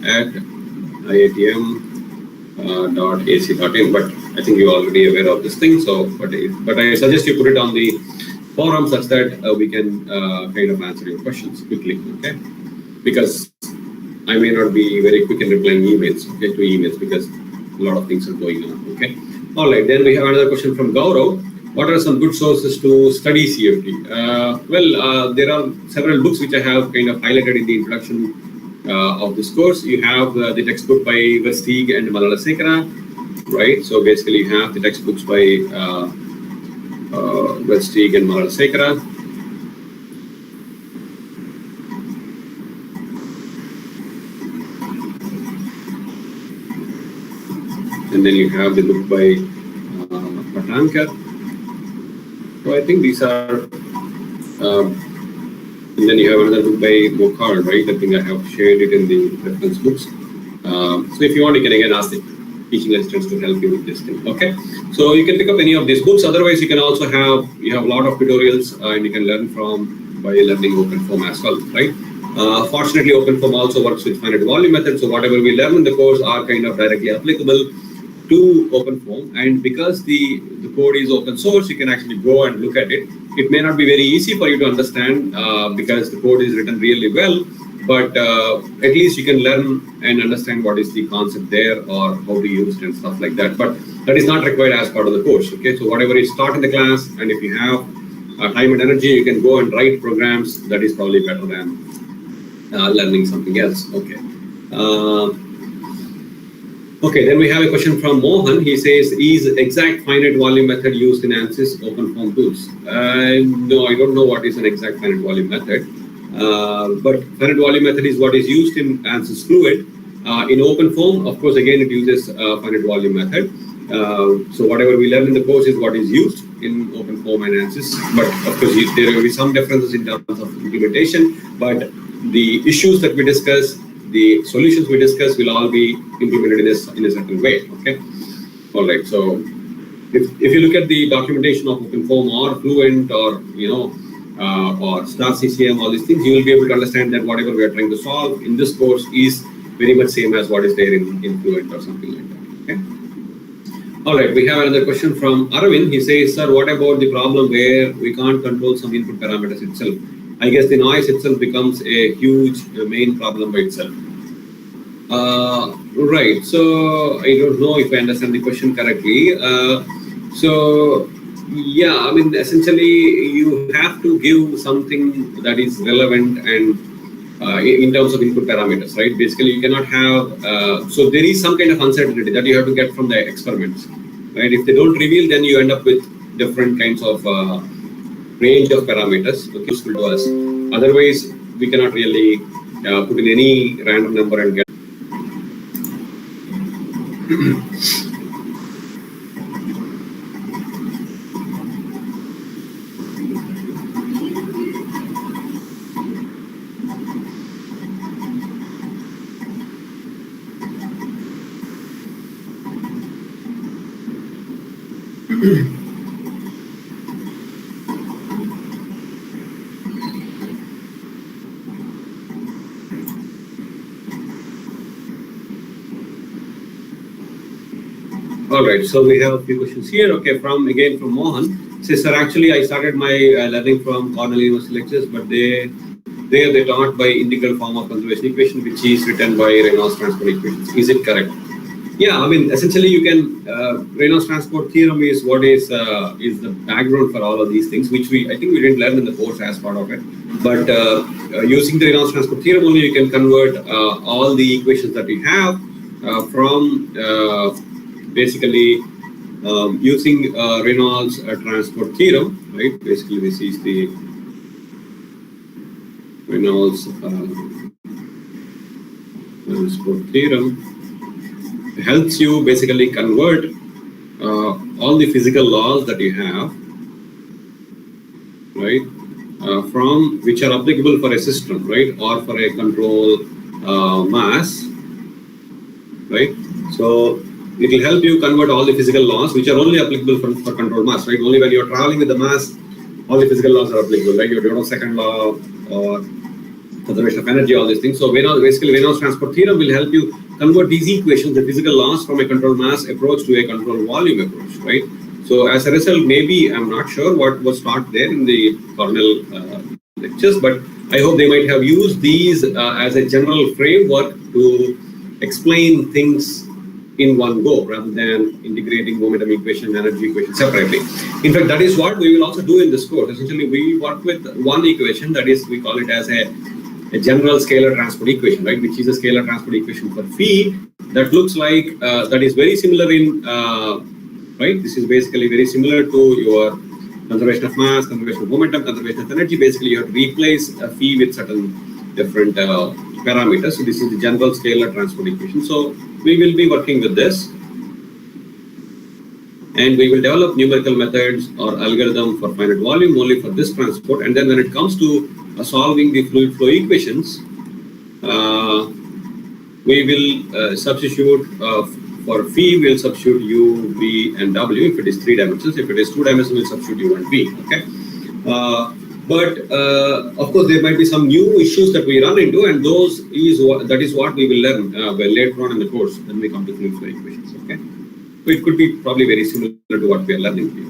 at IITM.ac.in. But I think you're already aware of this thing. So, but I suggest you put it on the forum such that we can kind of answer your questions quickly. Okay, because I may not be very quick in replying emails. Okay, to emails because a lot of things are going on. Okay. All right, then we have another question from Gaurav. What are some good sources to study CFD? There are several books which I have kind of highlighted in the introduction of this course. You have the textbook by Versteeg and Malalasekara, right? So basically you have the textbooks by Versteeg and Malalasekara. And then you have the book by Patankar. So I think these are, and then you have another book by Mokhar, right? I think I have shared it in the reference books. So if you want, you can again ask the teaching assistants to help you with this thing. Okay, so you can pick up any of these books. Otherwise, you can also have a lot of tutorials, and you can learn by learning OpenFOAM as well, right? Fortunately, OpenFOAM also works with finite volume method. So whatever we learn in the course are kind of directly applicable to OpenFOAM, and because the code is open source, you can actually go and look at it. It may not be very easy for you to understand because the code is written really well, but at least you can learn and understand what is the concept there or how to use it and stuff like that. But that is not required as part of the course. Okay, so whatever is taught in the class, and if you have time and energy, you can go and write programs. That is probably better than learning something else. Okay. Okay, then we have a question from Mohan. He says, is exact finite volume method used in ANSYS OpenFOAM tools? No, I don't know what is an exact finite volume method. But finite volume method is what is used in ANSYS Fluid. In OpenFOAM, of course, again, it uses finite volume method. So whatever we learn in the course is what is used in OpenFOAM and ANSYS. But of course, there will be some differences in terms of implementation. But the issues that we discuss, the solutions we discuss will all be implemented in a certain way. Okay. All right. So if you look at the documentation of OpenFOAM or Fluent or or Star CCM, all these things, you will be able to understand that whatever we are trying to solve in this course is very much same as what is there in Fluent or something like that. Okay. All right, we have another question from Arvind. He says, sir, what about the problem where we can't control some input parameters itself? I guess the noise itself becomes a huge main problem by itself. Right, so I don't know if I understand the question correctly. So, yeah, I mean, essentially, you have to give something that is relevant and in terms of input parameters, right? Basically, you cannot have, so there is some kind of uncertainty that you have to get from the experiments, right? If they don't reveal, then you end up with different kinds of range of parameters, okay, useful to us. Otherwise, we cannot really put in any random number and get. All right, so we have a few questions here. Okay, from Mohan. Says, sir, actually, I started my learning from Cornell University lectures, but they taught by integral form of conservation equation, which is written by Reynolds transport equations. Is it correct? Yeah, I mean, essentially, you can Reynolds transport theorem is what is the background for all of these things, which I think we didn't learn in the course as part of it. But using the Reynolds transport theorem only, you can convert all the equations that we have from basically using Reynolds transport theorem, right? Basically, this is the Reynolds transport theorem. It helps you basically convert all the physical laws that you have, right, from which are applicable for a system, right, or for a control mass, right? So it will help you convert all the physical laws which are only applicable for control mass, right? Only when you're traveling with the mass, all the physical laws are applicable, right? You don't know second law or conservation of energy, all these things. So Reynolds transport theorem will help you convert these equations, the physical laws, from a control mass approach to a control volume approach, right? So as a result, maybe I'm not sure what was taught there in the Cornell lectures, but I hope they might have used these as a general framework to explain things in one go rather than integrating momentum equation and energy equation separately. In fact, that is what we will also do in this course. Essentially, we work with one equation, that is, we call it as a general scalar transport equation, right, which is a scalar transport equation for phi that looks like, that is very similar in, right, this is basically very similar to your conservation of mass, conservation of momentum, conservation of energy. Basically, you have to replace a phi with certain different parameters. So this is the general scalar transport equation. So we will be working with this, and we will develop numerical methods or algorithm for finite volume only for this transport. And then when it comes to solving the fluid flow equations, we will substitute for phi, we'll substitute u, v, and w if it is 3 dimensions. If it is 2 dimensions, we'll substitute u and v. Okay. But of course, there might be some new issues that we run into, and that is what we will learn later on in the course when we come to fluid flow equations. Okay, so it could be probably very similar to what we are learning here.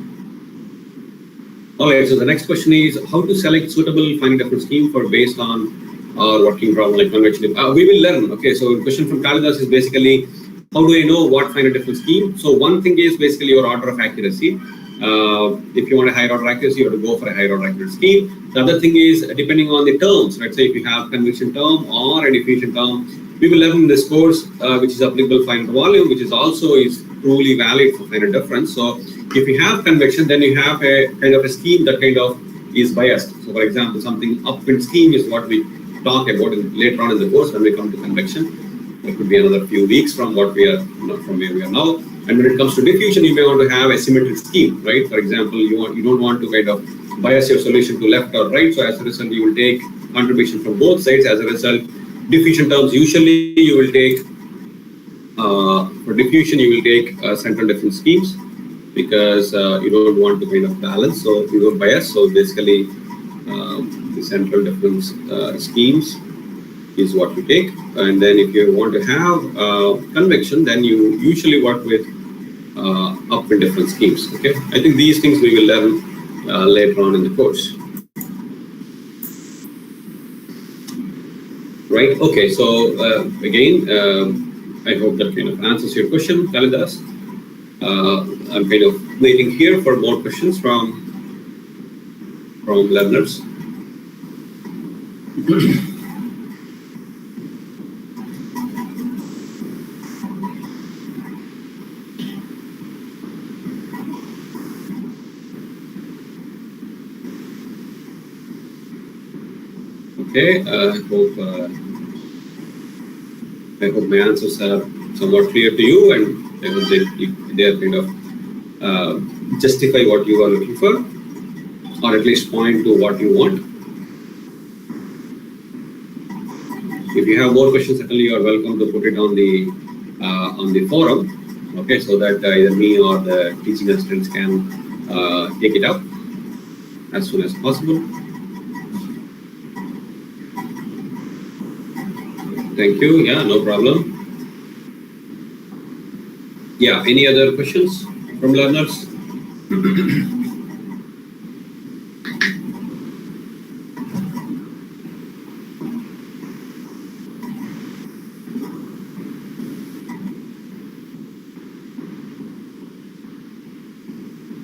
All right. So the next question is how to select suitable finite difference scheme for based on our working problem like convection. We will learn. Okay. So the question from Kalidas is basically how do I know what finite difference scheme? So one thing is basically your order of accuracy. If you want a higher order accuracy, you have to go for a higher order accuracy scheme. The other thing is depending on the terms, right? Say if you have convection term or a diffusion term, we will learn in this course which is applicable finite volume, which is also truly valid for finite difference. So if you have convection, then you have a kind of a scheme that kind of is biased. So for example, something upwind scheme is what we talk about later on in the course when we come to convection. It could be another few weeks from what we are, from where we are now. And when it comes to diffusion, you may want to have a symmetric scheme, right? For example, you don't want to kind of bias your solution to left or right. So as a result, you will take contribution from both sides. As a result, diffusion terms usually you will take for diffusion you will take central difference schemes because you don't want to kind of balance. So you don't bias. So basically, the central difference schemes is what you take. And then if you want to have convection, then you usually work with up and different schemes. Okay, I think these things we will learn later on in the course. Right. Okay. So again, I hope that kind of answers your question, Kalidas. I'm kind of waiting here for more questions from learners. Okay, I hope my answers are somewhat clear to you, and I hope they are kind of justify what you are looking for, or at least point to what you want. If you have more questions, certainly you are welcome to put it on the forum. Okay, so that either me or the teaching assistants can take it up as soon as possible. Thank you. Yeah, no problem. Yeah, any other questions from learners?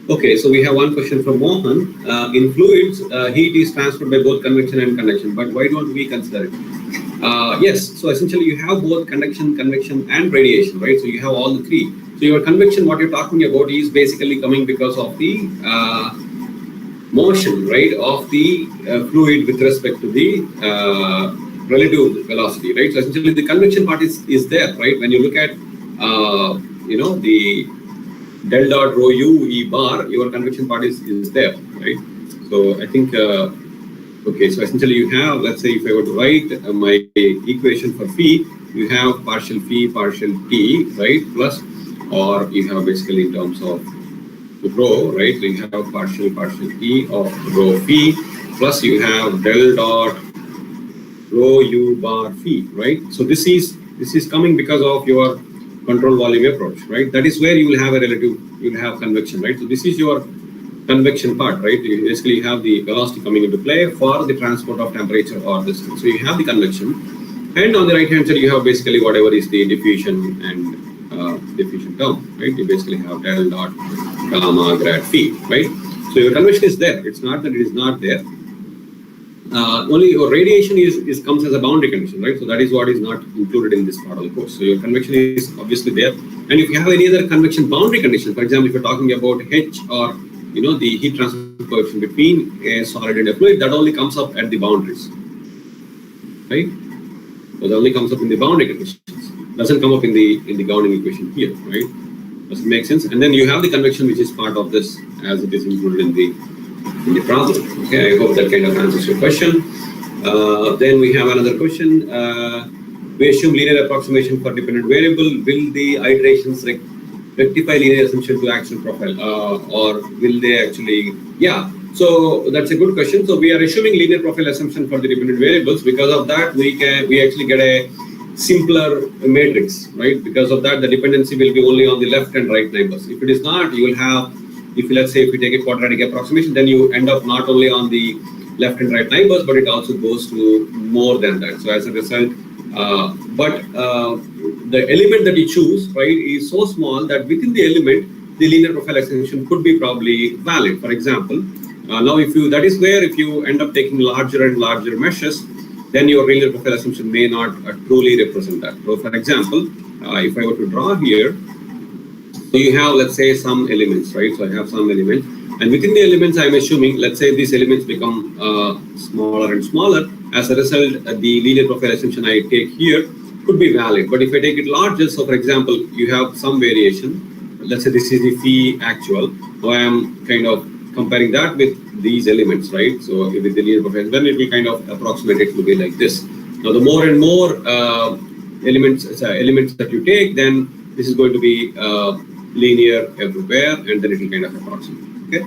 Okay, so we have one question from Mohan. In fluids, heat is transferred by both convection and conduction, but why don't we consider it? Yes, so essentially you have both conduction, convection, and radiation, right? So you have all the three. So your convection, what you're talking about, is basically coming because of the motion, right, of the fluid with respect to the relative velocity, right? So essentially the convection part is there, right? When you look at, the del dot rho u e bar, your convection part is there, right? So I think, okay, so essentially you have, let's say if I were to write my equation for phi, you have partial phi, partial t, right, plus, or you have basically in terms of rho, right, so you have partial t of rho phi, plus you have del dot rho u bar phi, right? So this is coming because of your control volume approach, right? That is where you will have a relative, you will have convection, right? So this is your convection part, right? You basically have the velocity coming into play for the transport of temperature or distance. So you have the convection, and on the right hand side you have basically whatever is the diffusion and diffusion term, right? You basically have del dot gamma grad phi, right? So your convection is there. It's not that it is not there. Only your radiation comes as a boundary condition, right? So that is what is not included in this part of the course. So your convection is obviously there. And if you have any other convection boundary condition, for example, if you're talking about H or the heat transfer coefficient between a solid and a fluid, that only comes up at the boundaries, right? So that only comes up in the boundary conditions. Doesn't come up in the governing equation here, right? Does it make sense? And then you have the convection, which is part of this, as it is included in the problem. Okay, I hope that kind of answers your question. Then we have another question. We assume linear approximation for dependent variable. Will the iterations rectify linear assumption to actual profile, or will they actually? Yeah. So that's a good question. So we are assuming linear profile assumption for the dependent variables. Because of that, we actually get a simpler matrix, right? Because of that, the dependency will be only on the left and right neighbors. If it is not, you will have, let's say if you take a quadratic approximation, then you end up not only on the left and right neighbors, but it also goes to more than that. So as a result, the element that you choose, right, is so small that within the element, the linear profile assumption could be probably valid. For example, now that is where if you end up taking larger and larger meshes, then your linear profile assumption may not truly represent that. So for example, if I were to draw here, so you have, let's say, some elements, right? So I have some elements, and within the elements, I'm assuming, let's say these elements become smaller and smaller. As a result, the linear profile assumption I take here could be valid. But if I take it larger, so for example, you have some variation. Let's say this is the phi actual. So I am kind of comparing that with these elements, right? So with the linear profile, then it will kind of approximate it to be like this. Now, the more and more elements that you take, then this is going to be linear everywhere, and then it will kind of approximate. Okay.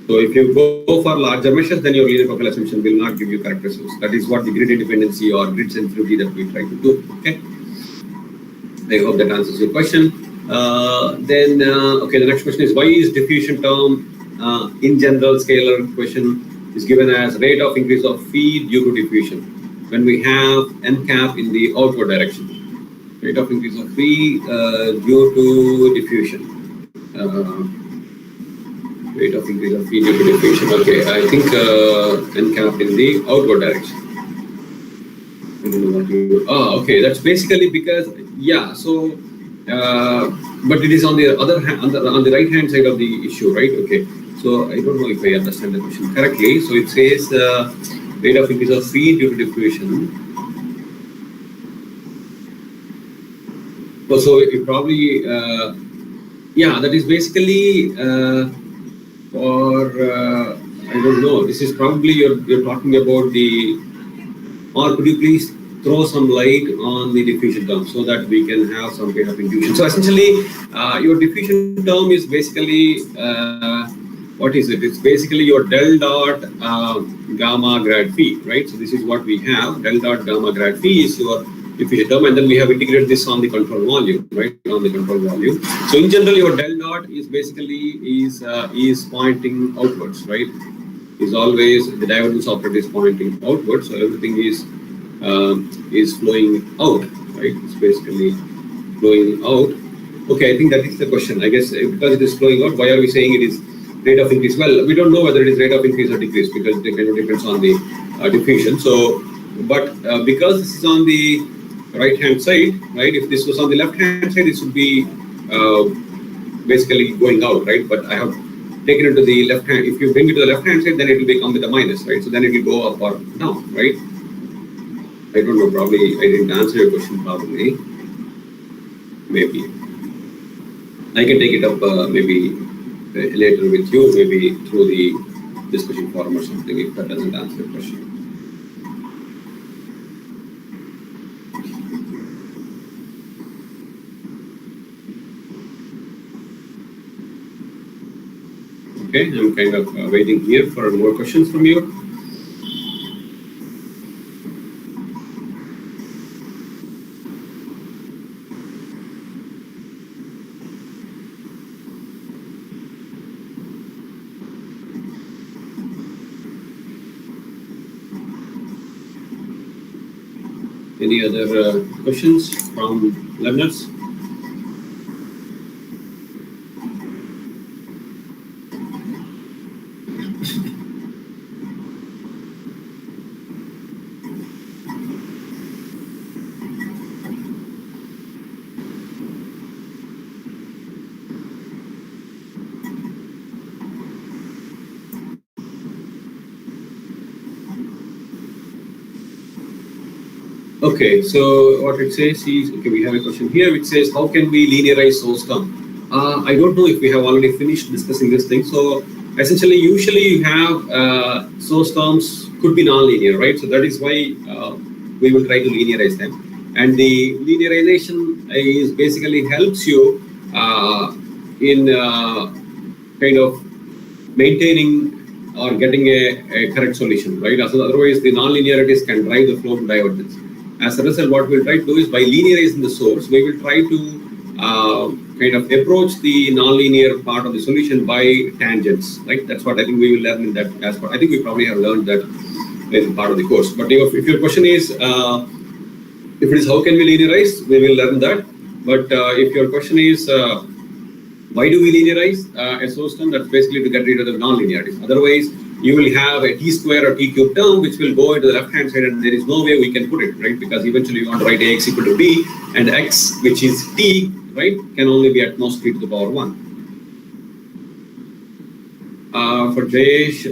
So if you go for larger meshes, then your linear profile assumption will not give you correct results. That is what the grid dependency or grid sensitivity that we try to do. Okay. I hope that answers your question. Okay, the next question is, why is diffusion term in general scalar equation is given as rate of increase of phi due to diffusion when we have n cap in the outward direction? Rate of increase of phi due to diffusion. Rate of increase of phi due to diffusion. Okay, I think n cap in the outward direction. I don't know what you. Okay, that's basically because so. But it is on the other hand, on the right hand side of the issue, right? Okay. So I don't know if I understand the question correctly. So it says rate of increase of phi due to diffusion. So it probably that is basically for I don't know. This is probably you're talking about the, or could you please throw some light on the diffusion term so that we can have some kind of intuition. So essentially, your diffusion term is basically, what is it? It's basically your del dot gamma grad phi, right? So this is what we have. Del dot gamma grad phi is your diffusion term, and then we have integrated this on the control volume, right? On the control volume. So in general, your del dot is basically is pointing outwards, right? Is always the divergence operator is pointing outwards, so everything is flowing out, right? It's basically flowing out. Okay, I think that is the question. I guess because it is flowing out, why are we saying it is rate of increase? Well, we don't know whether it is rate of increase or decrease because it kind of depends on the diffusion. So, but because this is on the right hand side, right? If this was on the left hand side, this would be basically going out, right? But I have taken it to the left hand. If you bring it to the left hand side, then it will become with a minus, right? So then it will go up or down, right? I don't know, probably I didn't answer your question probably. Maybe. I can take it up maybe later with you, maybe through the discussion forum or something if that doesn't answer your question. Okay, I'm kind of waiting here for more questions from you. Any other questions from learners? Okay, so what it says is, okay, we have a question here which says, how can we linearize source term? I don't know if we have already finished discussing this thing. So essentially, usually you have source terms could be non-linear, right? So that is why we will try to linearize them. And the linearization is basically helps you in kind of maintaining or getting a correct solution, right? So otherwise, the non-linearities can drive the flow to divergence. As a result, what we'll try to do is by linearizing the source, we will try to kind of approach the nonlinear part of the solution by tangents, right? That's what I think we will learn in that aspect. I think we probably have learned that in part of the course. But if your question is, if it is how can we linearize, we will learn that. But if your question is, why do we linearize a source term? That's basically to get rid of the non-linearities. Otherwise, you will have a t square or t cube term which will go into the left hand side, and there is no way we can put it, right? Because eventually you want to write ax equal to b, and x, which is t, right, can only be at most 3 to the power 1. For Jayesh,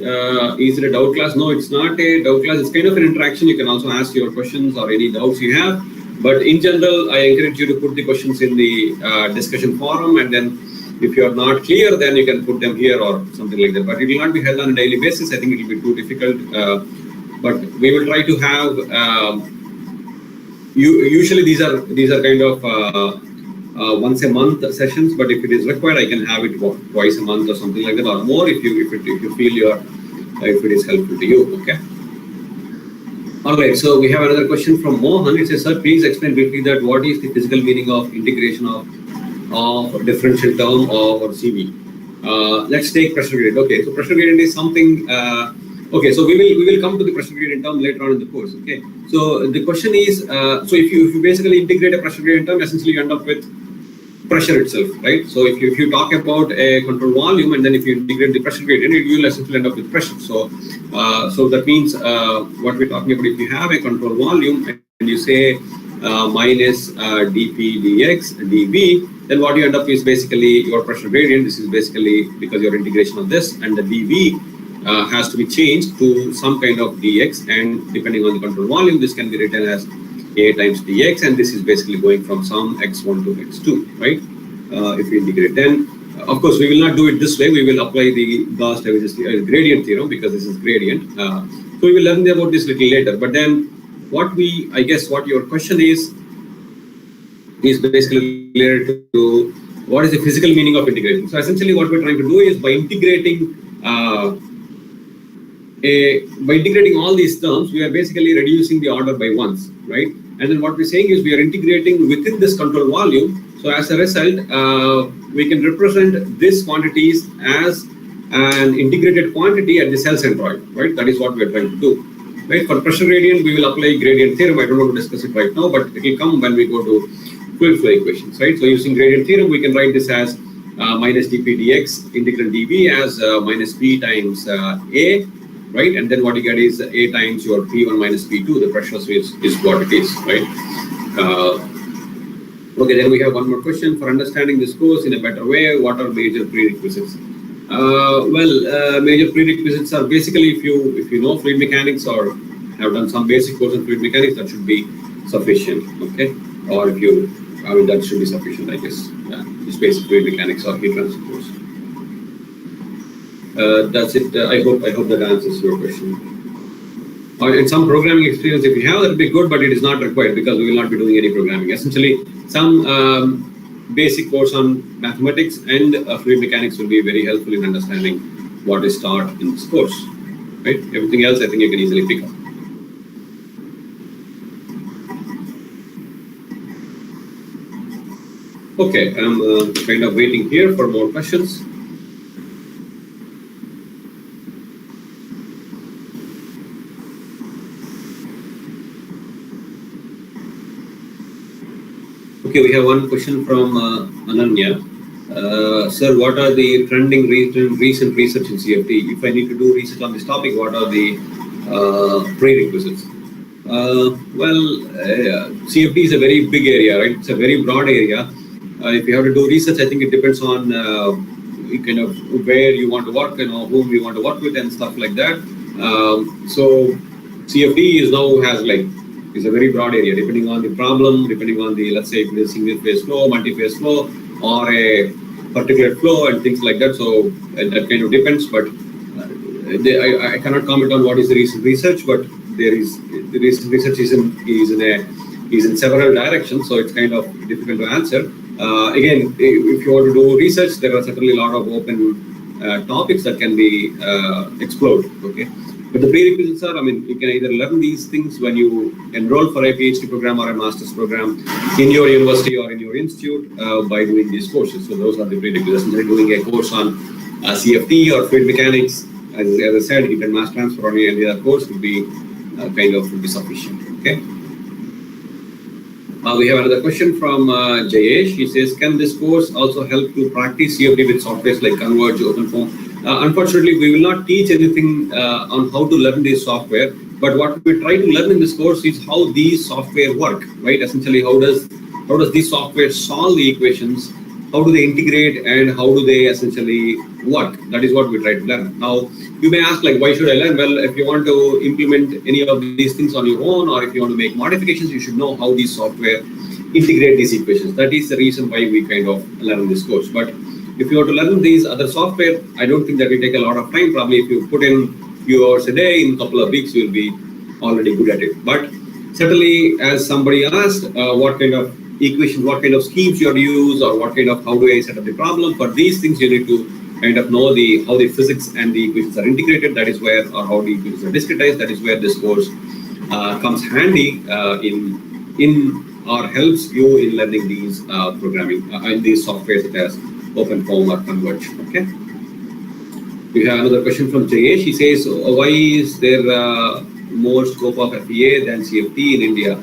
is it a doubt class? No, it's not a doubt class. It's kind of an interaction. You can also ask your questions or any doubts you have. But in general, I encourage you to put the questions in the discussion forum, and then if you are not clear, then you can put them here or something like that. But it will not be held on a daily basis. I think it will be too difficult. But we will try to have. Usually these are kind of once a month sessions, but if it is required, I can have it twice a month or something like that, or more if you feel if it is helpful to you. Okay. All right. So we have another question from Mohan. It says, "Sir, please explain briefly that what is the physical meaning of integration of differential term or CV." Let's take pressure gradient. Okay. So pressure gradient is something. Okay, so we will come to the pressure gradient term later on in the course. Okay, so the question is, so if you basically integrate a pressure gradient term, essentially you end up with pressure itself, right? So if you talk about a control volume and then if you integrate the pressure gradient, you will essentially end up with pressure. So so that means what we're talking about, if you have a control volume and you say minus dp dx dv, then what you end up is basically your pressure gradient. This is basically because your integration of this, and the dv has to be changed to some kind of dx, and depending on the control volume, this can be written as a times dx, and this is basically going from some x1 to x2, right? If we integrate, then of course we will not do it this way. We will apply the Gauss-David's gradient theorem because this is gradient. So we will learn about this little later. But then, I guess what your question is basically related to what is the physical meaning of integration. So essentially, what we're trying to do is by integrating all these terms, we are basically reducing the order by ones, right? And then what we're saying is we are integrating within this control volume. So as a result, we can represent these quantities as an integrated quantity at the cell centroid, right? That is what we are trying to do, right? For pressure gradient, we will apply gradient theorem. I don't want to discuss it right now, but it will come when we go to fluid flow equations, right? So using gradient theorem, we can write this as minus dp dx integral dv as minus p times a, right? And then what you get is a times your P1 minus P2, the pressure switch is what it is, right? Okay, then we have one more question. For understanding this course in a better way, what are major prerequisites? Major prerequisites are basically if you know fluid mechanics or have done some basic course in fluid mechanics, that should be sufficient, okay? Or if that should be sufficient, I guess. Yeah, just basic fluid mechanics or heat transfer course. That's it. I hope that answers your question. And some programming experience, if you have, that would be good, but it is not required because we will not be doing any programming. Essentially, some basic course on mathematics and fluid mechanics will be very helpful in understanding what is taught in this course. Right? Everything else, I think you can easily pick up. Okay, I'm kind of waiting here for more questions. Okay, we have one question from Ananya. Sir, what are the trending recent research in CFD? If I need to do research on this topic, what are the prerequisites? CFD is a very big area, right? It's a very broad area. If you have to do research, I think it depends on kind of where you want to work and whom you want to work with and stuff like that. So CFD is a very broad area, depending on the problem, depending on the, let's say, if it is single phase flow, multi-phase flow, or a particular flow and things like that. So that kind of depends, but I cannot comment on what is the recent research, but the recent research is in several directions, so it's kind of difficult to answer. Again, if you want to do research, there are certainly a lot of open topics that can be explored, okay? But the prerequisites are, you can either learn these things when you enroll for a PhD program or a master's program in your university or in your institute by doing these courses. So those are the prerequisites. Doing a course on CFD or fluid mechanics, as I said, heat and mass transfer or any other course would be would be sufficient. Okay. We have another question from Jayesh. He says, can this course also help to practice CFD with softwares like Converge, OpenFOAM? Unfortunately, we will not teach anything on how to learn this software, but what we try to learn in this course is how these software work, right? Essentially, how does this software solve the equations? How do they integrate and how do they essentially work? That is what we try to learn. Now, you may ask, why should I learn? Well, if you want to implement any of these things on your own, or if you want to make modifications, you should know how these software integrate these equations. That is the reason why we kind of learn this course. But if you want to learn these other software, I don't think that will take a lot of time. Probably if you put in few hours a day, in a couple of weeks, you'll be already good at it. But certainly, as somebody asked, what kind of equations, what kind of schemes you are to use, or what kind of, how do I set up the problem. For these things, you need to kind of know how the physics and the equations are integrated. That is where, or how the equations are discretized. That is where this course comes handy in or helps you in learning these programming in these software such as OpenFOAM or Converge. Okay. We have another question from Jayesh. He says, why is there more scope of FEA than CFT in India?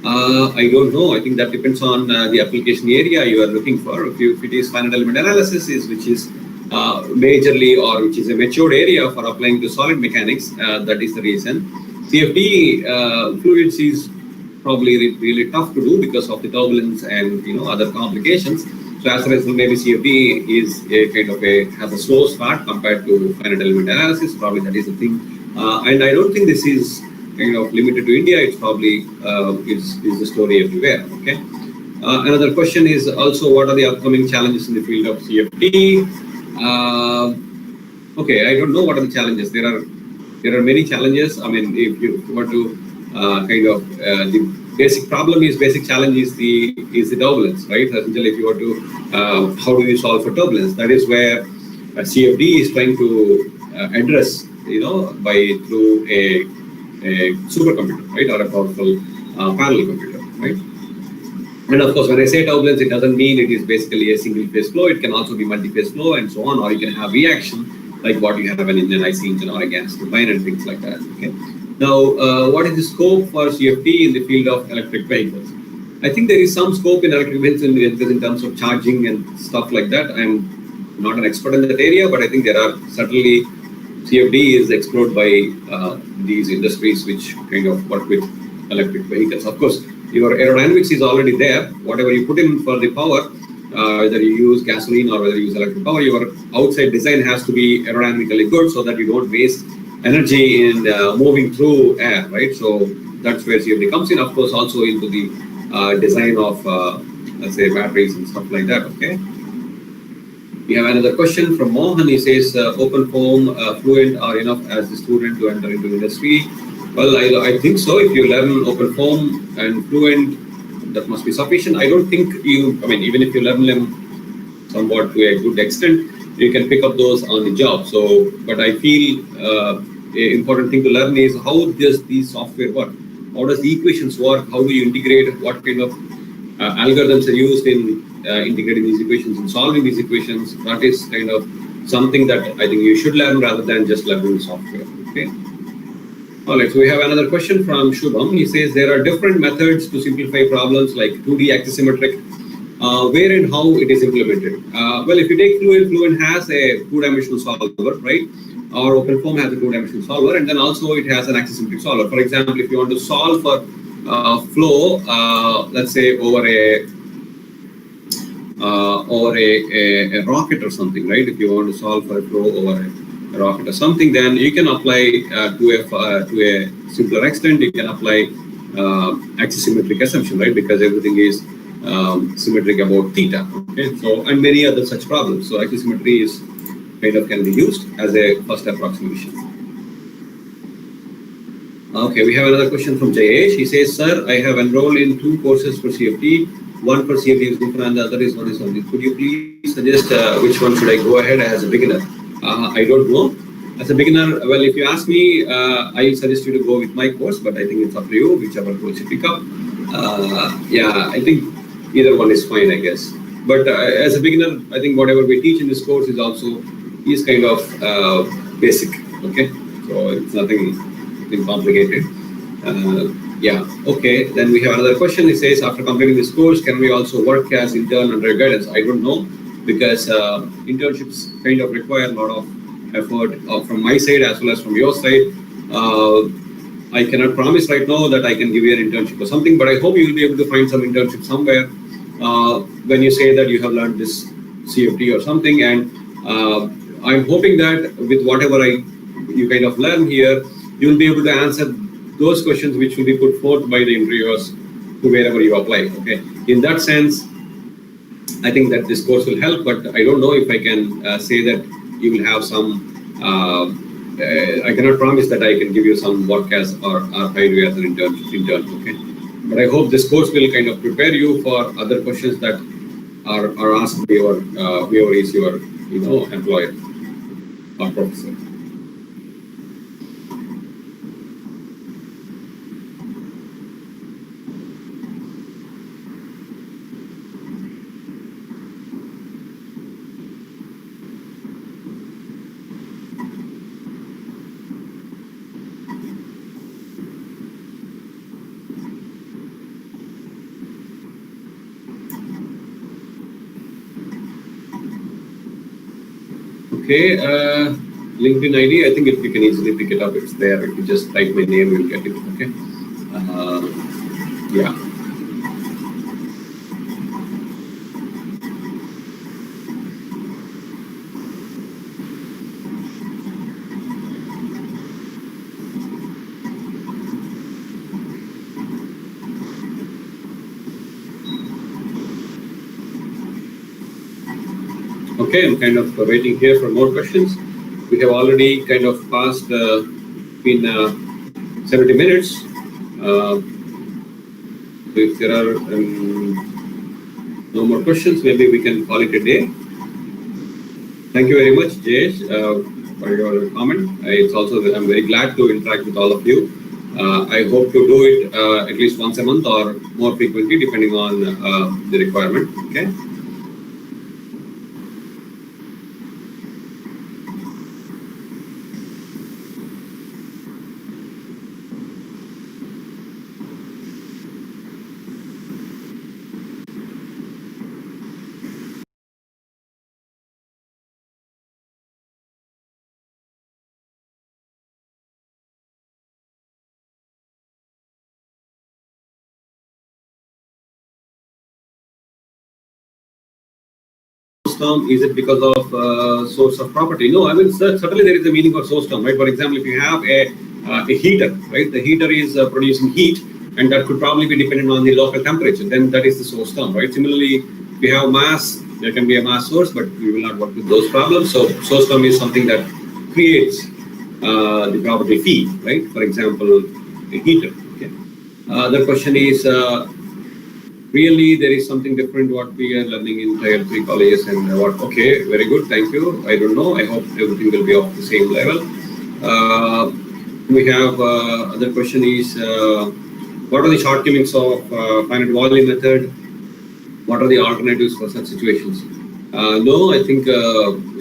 I don't know. I think that depends on the application area you are looking for. If it is finite element analysis, which is majorly, or which is a matured area for applying to solid mechanics, that is the reason. CFT fluids is probably really tough to do because of the turbulence and other complications. So as a result, maybe CFT is a kind of has a slow start compared to finite element analysis. Probably that is the thing. And I don't think this is kind of limited to India. It's probably is the story everywhere. Okay. Another question is also, what are the upcoming challenges in the field of CFT? Okay, I don't know what are the challenges. There are many challenges. I mean, if you want to the basic challenge is the turbulence, right? Essentially, if you want to, how do you solve for turbulence? That is where CFD is trying to address, through a supercomputer, right, or a powerful parallel computer, right? And of course, when I say turbulence, it doesn't mean it is basically a single phase flow. It can also be multi-phase flow and so on, or you can have reaction like what you have in an IC engine or a gas turbine and things like that. Okay. Now, what is the scope for CFT in the field of electric vehicles? I think there is some scope in electric vehicles in terms of charging and stuff like that. I'm not an expert in that area, but I think there are certainly CFD is explored by these industries which kind of work with electric vehicles. Of course, your aerodynamics is already there. Whatever you put in for the power, whether you use gasoline or whether you use electric power, your outside design has to be aerodynamically good so that you don't waste energy in moving through air, right? So that's where CFD comes in. Of course, also into the design of, let's say, batteries and stuff like that, okay? We have another question from Mohan. He says, OpenFOAM, Fluent are enough as a student to enter into industry? Well, I think so. If you learn OpenFOAM and Fluent, that must be sufficient. I don't think even if you learn them somewhat to a good extent, you can pick up those on the job. So, but I feel an important thing to learn is how does the software work? How does the equations work? How do you integrate? What kind of algorithms are used in integrating these equations and solving these equations? That is kind of something that I think you should learn rather than just learning software. Okay. All right. So we have another question from Shubham. He says there are different methods to simplify problems like 2D axisymmetric. Where and how it is implemented? Well, if you take Fluent has a two-dimensional solver, right? Or OpenFOAM has a two-dimensional solver, and then also it has an axisymmetric solver. For example, if you want to solve for flow, let's say over a rocket or something, right? If you want to solve for a flow over a rocket or something, then you can apply to a simpler extent. You can apply axisymmetric assumption, right? Because everything is symmetric about theta. Okay, so and many other such problems. So axisymmetry is can be used as a first approximation. Okay, we have another question from Jayesh. He says, "Sir, I have enrolled in 2 courses for CFT. One for CFT is different, and the other is one is only. Could you please suggest which one should I go ahead as a beginner?" I don't know. As a beginner, well, if you ask me, I suggest you to go with my course, but I think it's up to you, whichever course you pick up. Yeah, I think either one is fine, I guess. But as a beginner, I think whatever we teach in this course is kind of basic, okay? So it's nothing complicated. Yeah, okay. Then we have another question. It says, after completing this course, can we also work as intern under guidance? I don't know, because internships kind of require a lot of effort from my side as well as from your side. I cannot promise right now that I can give you an internship or something, but I hope you will be able to find some internship somewhere when you say that you have learned this CFT or something. And I'm hoping that with whatever you kind of learn here, you will be able to answer those questions which will be put forth by the interviewers to wherever you apply. Okay. In that sense, I think that this course will help, but I don't know if I can say that you will have some. I cannot promise that I can give you some work as or hire you as an intern. Okay. But I hope this course will kind of prepare you for other questions that are asked by your whoever is your employer or professor. Okay, LinkedIn ID, I think we can easily pick it up. It's there. If you just type my name, you'll get it. Okay. Yeah. Okay, I'm kind of waiting here for more questions. We have already kind of passed been 70 minutes. If there are no more questions, maybe we can call it a day. Thank you very much, Jayesh, for your comment. It's also I'm very glad to interact with all of you. I hope to do it at least once a month or more frequently, depending on the requirement. Okay. Term, is it because of source of property? No, I mean certainly there is a meaning for source term, right? For example, if you have a heater, right? The heater is producing heat, and that could probably be dependent on the local temperature. Then that is the source term, right? Similarly, if you have mass, there can be a mass source, but we will not work with those problems. So source term is something that creates the property phi, right? For example, a heater. Okay. The question is. Really, there is something different what we are learning in Tier 3 colleges and what, okay, very good, thank you. I don't know, I hope everything will be of the same level. We have other question is, what are the shortcomings of finite volume method? What are the alternatives for such situations? No, I think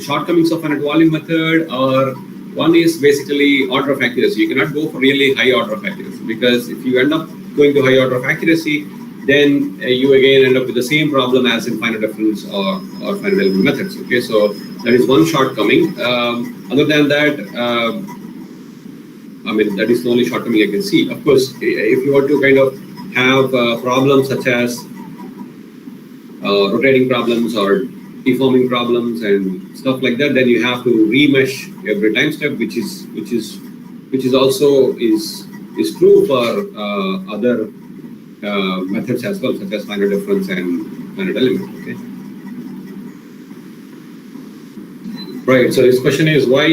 shortcomings of finite volume method are, one is basically order of accuracy. You cannot go for really high order of accuracy because if you end up going to high order of accuracy, then you again end up with the same problem as in finite difference or finite element methods. Okay, so that is one shortcoming. Other than that, I mean, that is the only shortcoming I can see. Of course, if you want to kind of have problems such as rotating problems or deforming problems and stuff like that, then you have to remesh every time step, which is also is true for other methods as well, such as finite difference and finite element. Okay. Right. So this question is why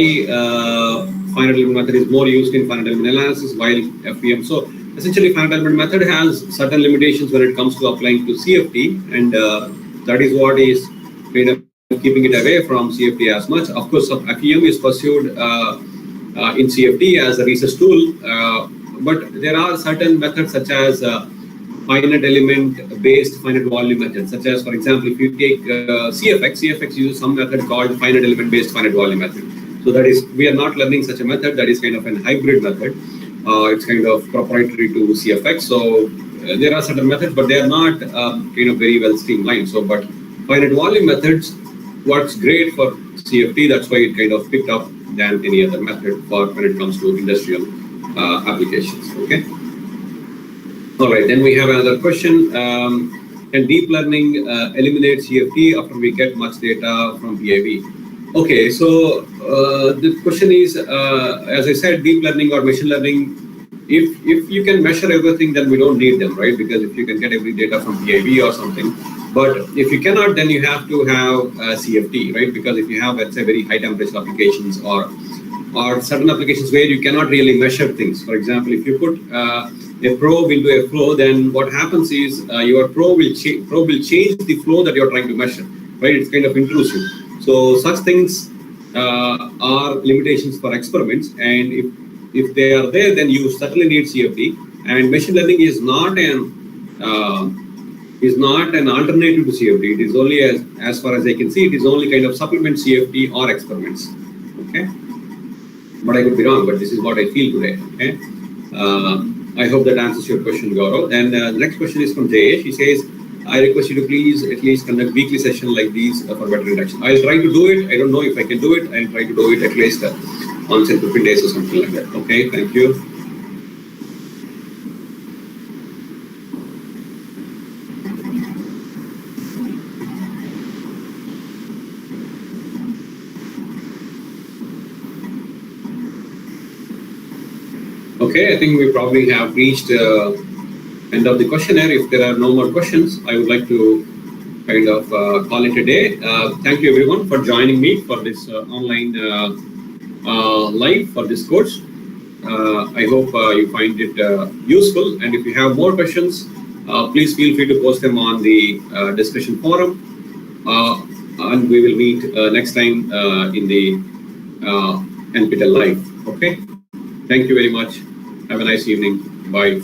finite element method is more used in finite element analysis while FEM. So essentially, finite element method has certain limitations when it comes to applying to CFT, and that is what is kind of keeping it away from CFT as much. Of course, FEM is pursued in CFT as a research tool, but there are certain methods such as finite element based finite volume method, such as, for example, if you take CFX uses some method called finite element based finite volume method. So that is, we are not learning such a method. That is kind of an hybrid method. It's kind of proprietary to CFX. So there are certain methods, but they are not kind of very well streamlined. So, but finite volume methods works great for CFT. That's why it kind of picked up than any other method for when it comes to industrial applications. Okay. All right, then we have another question. Can deep learning eliminate CFT after we get much data from PIV? Okay, so the question is, as I said, deep learning or machine learning, if you can measure everything, then we don't need them, right? Because if you can get every data from PIV or something, but if you cannot, then you have to have CFT, right? Because if you have, let's say, very high temperature applications or certain applications where you cannot really measure things. For example, if you put a probe into a flow, then what happens is your probe will change the flow that you're trying to measure, right? It's kind of intrusive. So such things are limitations for experiments, and if they are there, then you certainly need CFD. And machine learning is not an alternative to CFD. It is only, as far as I can see, it is only kind of supplement CFD or experiments. Okay, but I could be wrong. But this is what I feel today. Okay. I hope that answers your question, Gaurav. And the next question is from Jayesh. He says, I request you to please at least conduct weekly session like these for better induction. I'll try to do it. I don't know if I can do it. I'll try to do it at least once in 15 days or something like that. Okay, thank you. Okay, I think we probably have reached end of the questionnaire. If there are no more questions, I would like to kind of call it a day. Thank you everyone for joining me for this online live for this course. I hope you find it useful, and if you have more questions, please feel free to post them on the discussion forum, and we will meet next time in the NPTEL live. Okay, thank you very much. Have a nice evening. Bye.